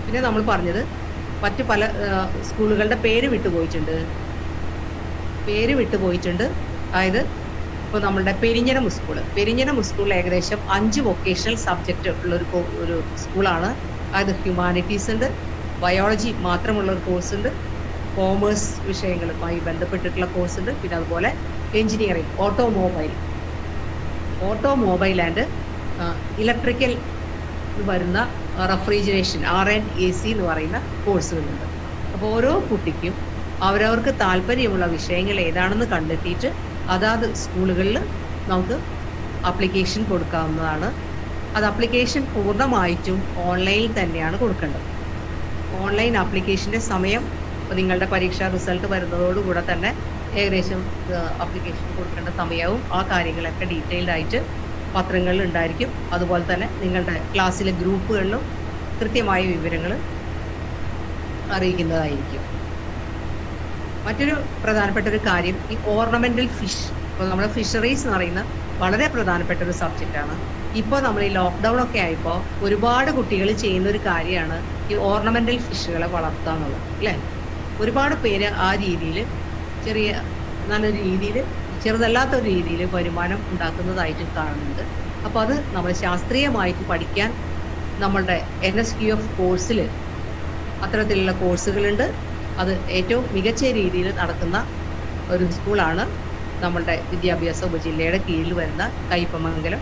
പിന്നെ നമ്മൾ പറഞ്ഞത് മറ്റു പല സ്കൂളുകളുടെ പേര് വിട്ടുപോയിട്ടുണ്ട്. അതായത് ഇപ്പോൾ നമ്മളുടെ പെരിഞ്ഞനം സ്കൂളിൽ ഏകദേശം 5 വൊക്കേഷണൽ സബ്ജക്റ്റ് ഉള്ള ഒരു സ്കൂളാണ്. അതായത് ഹ്യൂമാനിറ്റീസ് ഉണ്ട്, ബയോളജി മാത്രമുള്ള ഒരു കോഴ്സ് ഉണ്ട്, കോമേഴ്സ് വിഷയങ്ങളുമായി ബന്ധപ്പെട്ടിട്ടുള്ള കോഴ്സ് ഉണ്ട്, പിന്നെ അതുപോലെ എഞ്ചിനീയറിംഗ്, ഓട്ടോമൊബൈൽ ആൻഡ് ഇലക്ട്രിക്കൽ വരുന്ന റെഫ്രിജറേഷൻ RNAC എന്ന് പറയുന്ന കോഴ്സുകളുണ്ട്. അപ്പോൾ ഓരോ കുട്ടിക്കും അവരവർക്ക് താല്പര്യമുള്ള വിഷയങ്ങൾ ഏതാണെന്ന് കണ്ടെത്തിയിട്ട് അതാത് സ്കൂളുകളിൽ നമുക്ക് അപ്ലിക്കേഷൻ കൊടുക്കാവുന്നതാണ്. അത് അപ്ലിക്കേഷൻ പൂർണ്ണമായിട്ടും ഓൺലൈനിൽ തന്നെയാണ് കൊടുക്കേണ്ടത്. ഓൺലൈൻ ആപ്ലിക്കേഷൻ്റെ സമയം നിങ്ങളുടെ പരീക്ഷാ റിസൾട്ട് വരുന്നതോടുകൂടെ തന്നെ ഏകദേശം അപ്ലിക്കേഷൻ കൊടുക്കേണ്ട സമയവും ആ കാര്യങ്ങളൊക്കെ ഡീറ്റെയിൽഡ് ആയിട്ട് പത്രങ്ങളിൽ ഉണ്ടായിരിക്കും. അതുപോലെ തന്നെ നിങ്ങളുടെ ക്ലാസ്സിലെ ഗ്രൂപ്പുകളിലും കൃത്യമായ വിവരങ്ങൾ അറിയിക്കുന്നതായിരിക്കും. മറ്റൊരു പ്രധാനപ്പെട്ട ഒരു കാര്യം ഈ ഓർണമെന്റൽ ഫിഷ്. ഇപ്പോൾ നമ്മുടെ ഫിഷറീസ് എന്ന് പറയുന്ന വളരെ പ്രധാനപ്പെട്ട ഒരു സബ്ജക്റ്റാണ്. ഇപ്പോൾ നമ്മൾ ഈ ലോക്ക്ഡൗൺ ഒക്കെ ആയപ്പോൾ ഒരുപാട് കുട്ടികൾ ചെയ്യുന്ന ഒരു കാര്യമാണ് ഈ ഓർണമെന്റൽ ഫിഷുകളെ വളർത്തുക എന്നുള്ളത്, അല്ലേ? ഒരുപാട് പേര് ആ രീതിയിൽ നല്ലൊരു രീതിയിൽ ചെറുതല്ലാത്ത ഒരു രീതിയിൽ വരുമാനം ഉണ്ടാക്കുന്നതായിട്ട് കാണുന്നുണ്ട്. അപ്പോൾ അത് നമ്മൾ ശാസ്ത്രീയമായിട്ട് പഠിക്കാൻ നമ്മളുടെ NSQF കോഴ്സിൽ അത്തരത്തിലുള്ള കോഴ്സുകളുണ്ട്. അത് ഏറ്റവും മികച്ച രീതിയിൽ നടക്കുന്ന ഒരു സ്കൂളാണ് നമ്മളുടെ വിദ്യാഭ്യാസ ഉപജില്ലയുടെ കീഴിൽ വരുന്ന കയ്പമംഗലം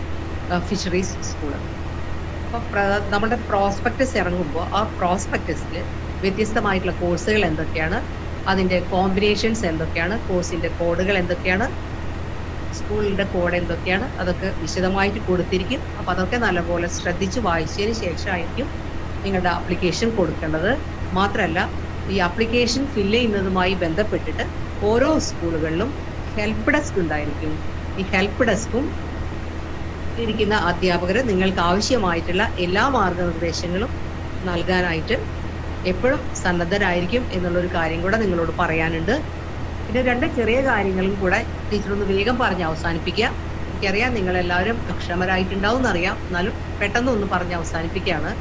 ഫിഷറീസ് സ്കൂള്. അപ്പോൾ നമ്മുടെ പ്രോസ്പെക്ടസ് ഇറങ്ങുമ്പോൾ ആ പ്രോസ്പെക്ടസിൽ വ്യത്യസ്തമായിട്ടുള്ള കോഴ്സുകൾ എന്തൊക്കെയാണ്, അതിൻ്റെ കോമ്പിനേഷൻസ് എന്തൊക്കെയാണ്, കോഴ്സിൻ്റെ കോഡുകൾ എന്തൊക്കെയാണ്, സ്കൂളിൻ്റെ കോഡ് എന്തൊക്കെയാണ്, അതൊക്കെ വിശദമായിട്ട് കൊടുത്തിരിക്കും. അപ്പോൾ അതൊക്കെ നല്ലപോലെ ശ്രദ്ധിച്ച് വായിച്ചതിന് ശേഷമായിരിക്കും നിങ്ങളുടെ ആപ്ലിക്കേഷൻ കൊടുക്കേണ്ടത്. മാത്രമല്ല ഈ ആപ്ലിക്കേഷൻ ഫില്ല് ചെയ്യുന്നതുമായി ബന്ധപ്പെട്ടിട്ട് ഓരോ സ്കൂളുകളിലും ഹെൽപ്പ് ഡെസ്ക് ഉണ്ടായിരിക്കും. ഈ ഹെൽപ്പ് ഡെസ്കും ഇരിക്കുന്ന അധ്യാപകർ നിങ്ങൾക്ക് ആവശ്യമായിട്ടുള്ള എല്ലാ മാർഗനിർദ്ദേശങ്ങളും നൽകാനായിട്ട് എപ്പോഴും സന്നദ്ധരായിരിക്കും എന്നുള്ളൊരു കാര്യം കൂടെ നിങ്ങളോട് പറയാനുണ്ട്. പിന്നെ 2 ചെറിയ കാര്യങ്ങളും കൂടെ ടീച്ചറൊന്ന് വേഗം പറഞ്ഞ് അവസാനിപ്പിക്കുക. എനിക്കറിയാം നിങ്ങളെല്ലാവരും അക്ഷമരായിട്ടുണ്ടാവും എന്നറിയാം, എന്നാലും പെട്ടെന്ന് ഒന്ന് പറഞ്ഞ് അവസാനിപ്പിക്കുകയാണ്.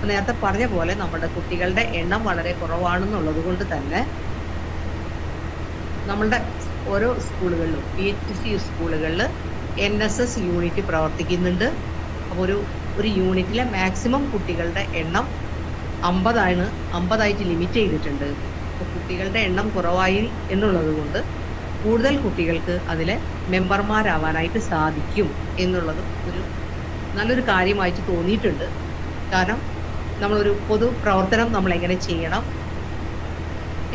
നേരത്തെ പറഞ്ഞ പോലെ നമ്മുടെ കുട്ടികളുടെ എണ്ണം വളരെ കുറവാണെന്നുള്ളത് കൊണ്ട് തന്നെ നമ്മളുടെ ഓരോ സ്കൂളുകളിലും VHSE സ്കൂളുകളിൽ NSS യൂണിറ്റ് പ്രവർത്തിക്കുന്നുണ്ട്. അപ്പോൾ ഒരു യൂണിറ്റിലെ മാക്സിമം കുട്ടികളുടെ എണ്ണം 50 ലിമിറ്റ് ചെയ്തിട്ടുണ്ട്. അപ്പോൾ കുട്ടികളുടെ എണ്ണം കുറവായി എന്നുള്ളത് കൊണ്ട് കൂടുതൽ കുട്ടികൾക്ക് അതിലെ മെമ്പർമാരാവാനായിട്ട് സാധിക്കും എന്നുള്ളത് നല്ലൊരു കാര്യമായിട്ട് തോന്നിയിട്ടുണ്ട്. കാരണം നമ്മളൊരു പൊതു പ്രവർത്തനം നമ്മൾ എങ്ങനെ ചെയ്യണം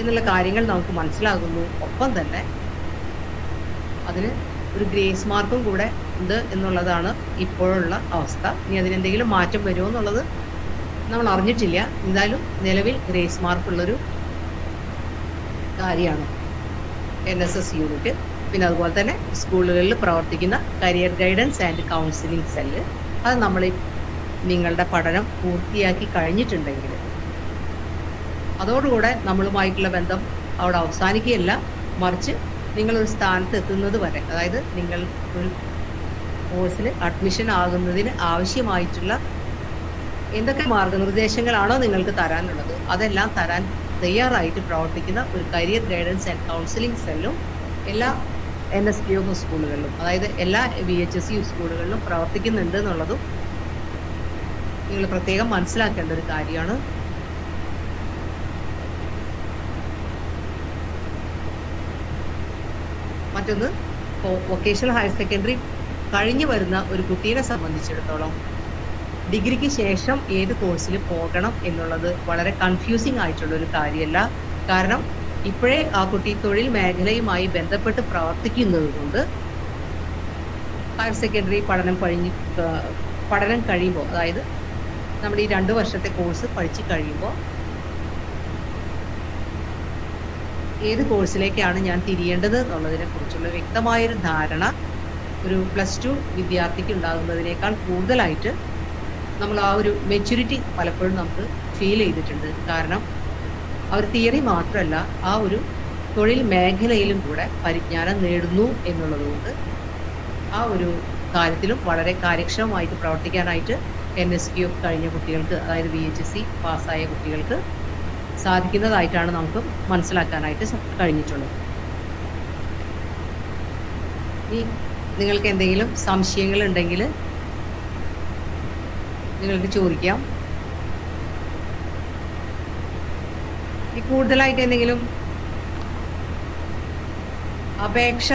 എന്നുള്ള കാര്യങ്ങൾ നമുക്ക് മനസ്സിലാകുന്നു. ഒപ്പം തന്നെ അതിന് ഒരു ഗ്രേസ് മാർക്കും കൂടെ ഉണ്ട് എന്നുള്ളതാണ് ഇപ്പോഴുള്ള അവസ്ഥ. ഇനി അതിനെന്തെങ്കിലും മാറ്റം വരുമോ എന്നുള്ളത് നമ്മൾ അറിഞ്ഞിട്ടില്ല. എന്തായാലും നിലവിൽ ഗ്രേസ് മാർക്കുള്ളൊരു കാര്യമാണ് NSS യൂണിറ്റ്. പിന്നെ അതുപോലെ തന്നെ സ്കൂളുകളിൽ പ്രവർത്തിക്കുന്ന career guidance and counselling cell, അത് നിങ്ങളുടെ പഠനം പൂർത്തിയാക്കി കഴിഞ്ഞിട്ടുണ്ടെങ്കിൽ അതോടുകൂടെ നമ്മളുമായിട്ടുള്ള ബന്ധം അവിടെ അവസാനിക്കുകയല്ല, മറിച്ച് നിങ്ങളൊരു സ്ഥാനത്ത് എത്തുന്നത് വരെ, അതായത് നിങ്ങൾ ഒരു കോഴ്സിൽ അഡ്മിഷൻ ആകുന്നതിന് ആവശ്യമായിട്ടുള്ള എന്തൊക്കെ മാർഗനിർദ്ദേശങ്ങളാണോ നിങ്ങൾക്ക് തരാനുള്ളത് അതെല്ലാം തരാൻ തയ്യാറായിട്ട് പ്രവർത്തിക്കുന്ന ഒരു കരിയർ ഗൈഡൻസ് ആൻഡ് കൗൺസിലിംഗ് സെല്ലും എല്ലാ NSPO സ്കൂളുകളിലും, അതായത് എല്ലാ VHSE സ്കൂളുകളിലും പ്രവർത്തിക്കുന്നുണ്ട് എന്നുള്ളതും നിങ്ങൾ പ്രത്യേകം മനസ്സിലാക്കേണ്ട ഒരു കാര്യമാണ്. മറ്റൊന്ന്, വൊക്കേഷണൽ ഹയർ സെക്കൻഡറി കഴിഞ്ഞു വരുന്ന ഒരു കുട്ടീനെ സംബന്ധിച്ചിടത്തോളം ഡിഗ്രിക്ക് ശേഷം ഏത് കോഴ്സിൽ പോകണം എന്നുള്ളത് വളരെ കൺഫ്യൂസിങ് ആയിട്ടുള്ള ഒരു കാര്യമല്ല. കാരണം ഇപ്പോഴേ ആ കുട്ടി തൊഴിൽ മേഖലയുമായി ബന്ധപ്പെട്ട് പ്രവർത്തിക്കുന്നത് കൊണ്ട് ഹയർ സെക്കൻഡറി പഠനം കഴിയുമ്പോൾ, അതായത് നമ്മുടെ ഈ 2 വർഷത്തെ കോഴ്സ് പഠിച്ചു കഴിയുമ്പോൾ ഏത് കോഴ്സിലേക്കാണ് ഞാൻ തിരിയേണ്ടത് എന്നുള്ളതിനെ കുറിച്ചുള്ള വ്യക്തമായൊരു ധാരണ ഒരു +2 വിദ്യാർത്ഥിക്ക് ഉണ്ടാകുന്നതിനേക്കാൾ കൂടുതലായിട്ട് നമ്മൾ ആ ഒരു മെച്യൂരിറ്റി പലപ്പോഴും നമുക്ക് ഫീൽ ചെയ്തിട്ടുണ്ട്. കാരണം ആ ഒരു തിയറി മാത്രമല്ല, ആ ഒരു തൊഴിൽ മേഖലയിലും കൂടെ പരിജ്ഞാനം നേടുന്നു എന്നുള്ളത് കൊണ്ട് ആ ഒരു കാര്യത്തിലും വളരെ കാര്യക്ഷമമായിട്ട് പ്രവർത്തിക്കാനായിട്ട് NSPO കഴിഞ്ഞ കുട്ടികൾക്ക്, അതായത് VHSE പാസ്സായ കുട്ടികൾക്ക് സാധിക്കുന്നതായിട്ടാണ് നമുക്ക് മനസ്സിലാക്കാനായിട്ട് കഴിഞ്ഞിട്ടുള്ളത്. ഇനി നിങ്ങൾക്ക് എന്തെങ്കിലും സംശയങ്ങൾ ഉണ്ടെങ്കിൽ നിങ്ങൾക്ക് ചോദിക്കാം. കൂടുതലായിട്ട് എന്തെങ്കിലും അപേക്ഷ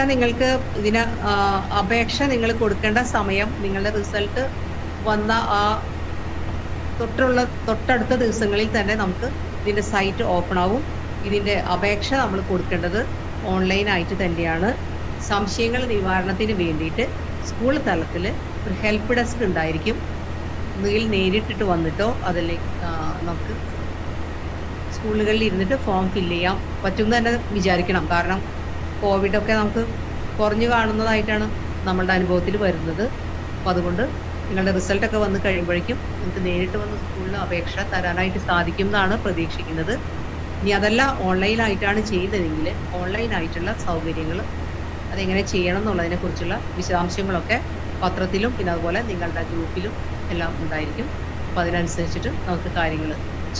നിങ്ങൾ കൊടുക്കേണ്ട സമയം നിങ്ങളുടെ റിസൾട്ട് വന്ന ആ തൊട്ടടുത്ത ദിവസങ്ങളിൽ തന്നെ നമുക്ക് ഇതിന്റെ സൈറ്റ് ഓപ്പൺ ആവും. ഇതിന്റെ അപേക്ഷ നമ്മൾ കൊടുക്കേണ്ടത് ഓൺലൈനായിട്ട് തന്നെയാണ്. സംശയങ്ങൾ നിവാരണത്തിന് വേണ്ടിയിട്ട് സ്കൂൾ തലത്തിൽ ഒരു ഹെൽപ്പ് ഡെസ്ക് ഉണ്ടായിരിക്കും. ഒന്നുകിൽ നേരിട്ടിട്ട് വന്നിട്ടോ അതിലേക്ക് നമുക്ക് സ്കൂളുകളിൽ ഇരുന്നിട്ട് ഫോം ഫില്ല് ചെയ്യാൻ പറ്റുമെന്ന് തന്നെ വിചാരിക്കണം. കാരണം കോവിഡൊക്കെ നമുക്ക് കുറഞ്ഞു കാണുന്നതായിട്ടാണ് നമ്മളുടെ അനുഭവത്തിൽ വരുന്നത്. അപ്പോൾ അതുകൊണ്ട് നിങ്ങളുടെ റിസൾട്ടൊക്കെ വന്ന് കഴിയുമ്പോഴേക്കും നിങ്ങൾക്ക് നേരിട്ട് വന്ന് സ്കൂളിൽ അപേക്ഷ തരാനായിട്ട് സാധിക്കും എന്നാണ് പ്രതീക്ഷിക്കുന്നത്. ഇനി അതല്ല ഓൺലൈനായിട്ടാണ് ചെയ്യുന്നതെങ്കിൽ ഓൺലൈനായിട്ടുള്ള സൗകര്യങ്ങൾ അതെങ്ങനെ ചെയ്യണം എന്നുള്ളതിനെ കുറിച്ചുള്ള വിശദാംശങ്ങളൊക്കെ പത്രത്തിലും പിന്നെ അതുപോലെ നിങ്ങളുടെ ഗ്രൂപ്പിലും എല്ലാം ഉണ്ടായിരിക്കും. അപ്പോൾ അതിനനുസരിച്ചിട്ട് നമുക്ക് കാര്യങ്ങൾ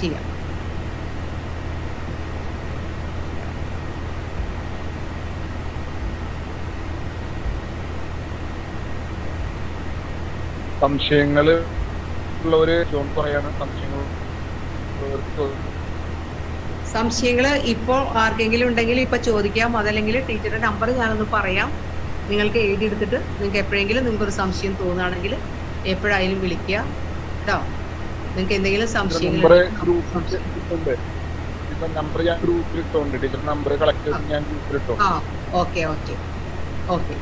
ചെയ്യാം. സംശയങ്ങൾ ഉള്ളവര് പറയാണ്. സംശയങ്ങൾ ഇപ്പോൾ ആർക്കെങ്കിലും ഉണ്ടെങ്കിൽ ഇപ്പൊ ചോദിക്കാം. അതല്ലെങ്കിൽ ടീച്ചറുടെ നമ്പർ ഞാനൊന്ന് പറയാം. നിങ്ങൾക്ക് എഴുതിയെടുത്തിട്ട് നിങ്ങൾക്ക് എപ്പോഴെങ്കിലും നിങ്ങൾക്കൊരു സംശയം തോന്നുകയാണെങ്കിൽ എപ്പോഴായാലും വിളിക്കുക കേട്ടോ. നിങ്ങൾക്ക് എന്തെങ്കിലും സംശയങ്ങൾ ഓക്കെ ഓക്കെ ഓക്കെ.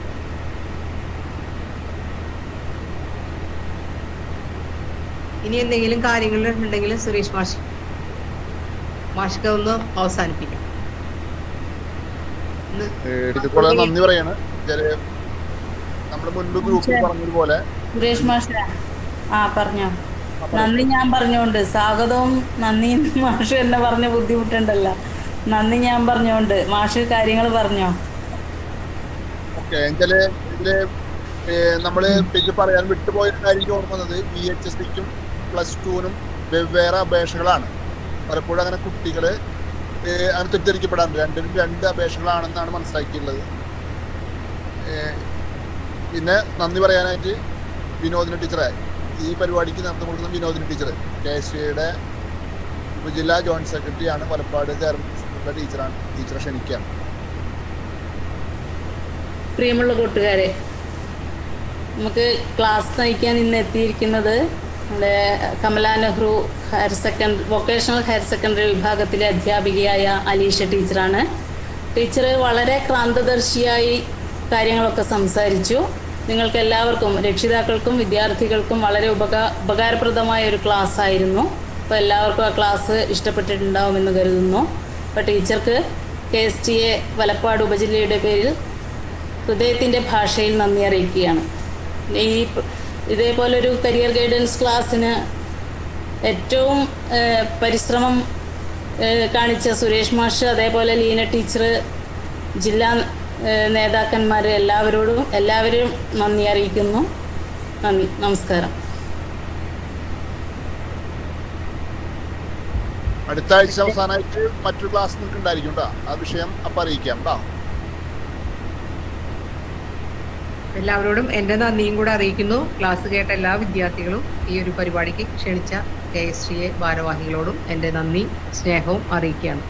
ഇനി എന്തെങ്കിലും കാര്യങ്ങൾ ഉണ്ടെങ്കിൽ സുരേഷ് മാഷ്ക്ക് ഒന്ന് അവസാനിപ്പിക്കാം. നന്ദി പറയാണ്. നമ്മുടെ മുൻപ് ഗ്രൂപ്പിൽ പറഞ്ഞതുപോലെ സുരേഷ് മാഷ പറഞ്ഞോ. നന്ദി ഞാൻ പറഞ്ഞോണ്ട് സ്വാഗതവും നന്ദി മാഷ് എന്നെ പറഞ്ഞ ബുദ്ധിമുട്ടുണ്ടല്ലോ. നന്ദി ഞാൻ പറഞ്ഞോണ്ട് മാഷ് കാര്യങ്ങൾ പറഞ്ഞോ. ഓക്കെ. ഇതില് നമ്മള് പിന്നെ പറയാൻ വിട്ടുപോയിട്ടുണ്ടായിരിക്കും ഓർമ്മ വന്നത്, VHSEക്കും +2നും വെവ്വേറെ അപേക്ഷകളാണ്. പലപ്പോഴും അങ്ങനെ കുട്ടികള് അങ്ങനെ തെറ്റിദ്ധരിക്കപ്പെടാറുണ്ട്. രണ്ടിനും 2 അപേക്ഷകളാണെന്നാണ് മനസ്സിലാക്കിയിട്ടുള്ളത്. പിന്നെ നന്ദി പറയാനായിട്ട് വിനോദിനി ടീച്ചറെ, ഈ പരിപാടിക്ക് നേതൃത്വം കൊടുക്കുന്ന വിനോദിനി ടീച്ചർ KSCയുടെ ഉപജില്ലാ ജോയിന്റ് സെക്രട്ടറിയാണ്, പാലക്കാട് ഗവൺമെന്റ് ടീച്ചറാണ്. ടീച്ചറെ ക്ഷണിക്കാം. പ്രിയമുള്ള കൂട്ടുകാരെ, നമുക്ക് ക്ലാസ് നയിക്കാൻ ഇന്ന് എത്തിയിരിക്കുന്നത് നമ്മുടെ Kamala Nehru vocational higher secondary വിഭാഗത്തിലെ അധ്യാപികയായ അലീഷ ടീച്ചറാണ്. ടീച്ചർ വളരെ ക്രാന്തദർശിയായി കാര്യങ്ങളൊക്കെ സംസാരിച്ചു. നിങ്ങൾക്ക് എല്ലാവർക്കും, രക്ഷിതാക്കൾക്കും വിദ്യാർത്ഥികൾക്കും വളരെ ഉപകാരപ്രദമായ ഒരു ക്ലാസ് ആയിരുന്നു. അപ്പോൾ എല്ലാവർക്കും ആ ക്ലാസ് ഇഷ്ടപ്പെട്ടിട്ടുണ്ടാവുമെന്ന് കരുതുന്നു. അപ്പോൾ ടീച്ചർക്ക് KSTA വലപ്പാട് ഉപജില്ലയുടെ പേരിൽ ഹൃദയത്തിൻ്റെ ഭാഷയിൽ നന്ദി അറിയിക്കുകയാണ്. ഇതേപോലൊരു കരിയർ ഗൈഡൻസ് ക്ലാസ്സിന് ഏറ്റവും പരിശ്രമം കാണിച്ച സുരേഷ് മാഷ്, അതേപോലെ ലീന ടീച്ചർ, ജില്ലാ നേതാക്കന്മാർ എല്ലാവരും നന്ദി അറിയിക്കുന്നു. നന്ദി, നമസ്കാരം. അടുത്ത ആഴ്ച അവസാനമായിട്ട് മറ്റൊരു ക്ലാസ് നിങ്ങൾക്ക് ഉണ്ടായിരിക്കും കേട്ടോ. ആ വിഷയം അപ്പം അറിയിക്കാം കേട്ടോ. എല്ലാവരോടും എൻ്റെ നന്ദിയും കൂടെ അറിയിക്കുന്നു. ക്ലാസ് കേട്ട എല്ലാ വിദ്യാർത്ഥികളും ഈ ഒരു പരിപാടിക്ക് ക്ഷണിച്ച KSTA ഭാരവാഹികളോടും എൻ്റെ നന്ദി സ്നേഹവും അറിയിക്കുകയാണ്.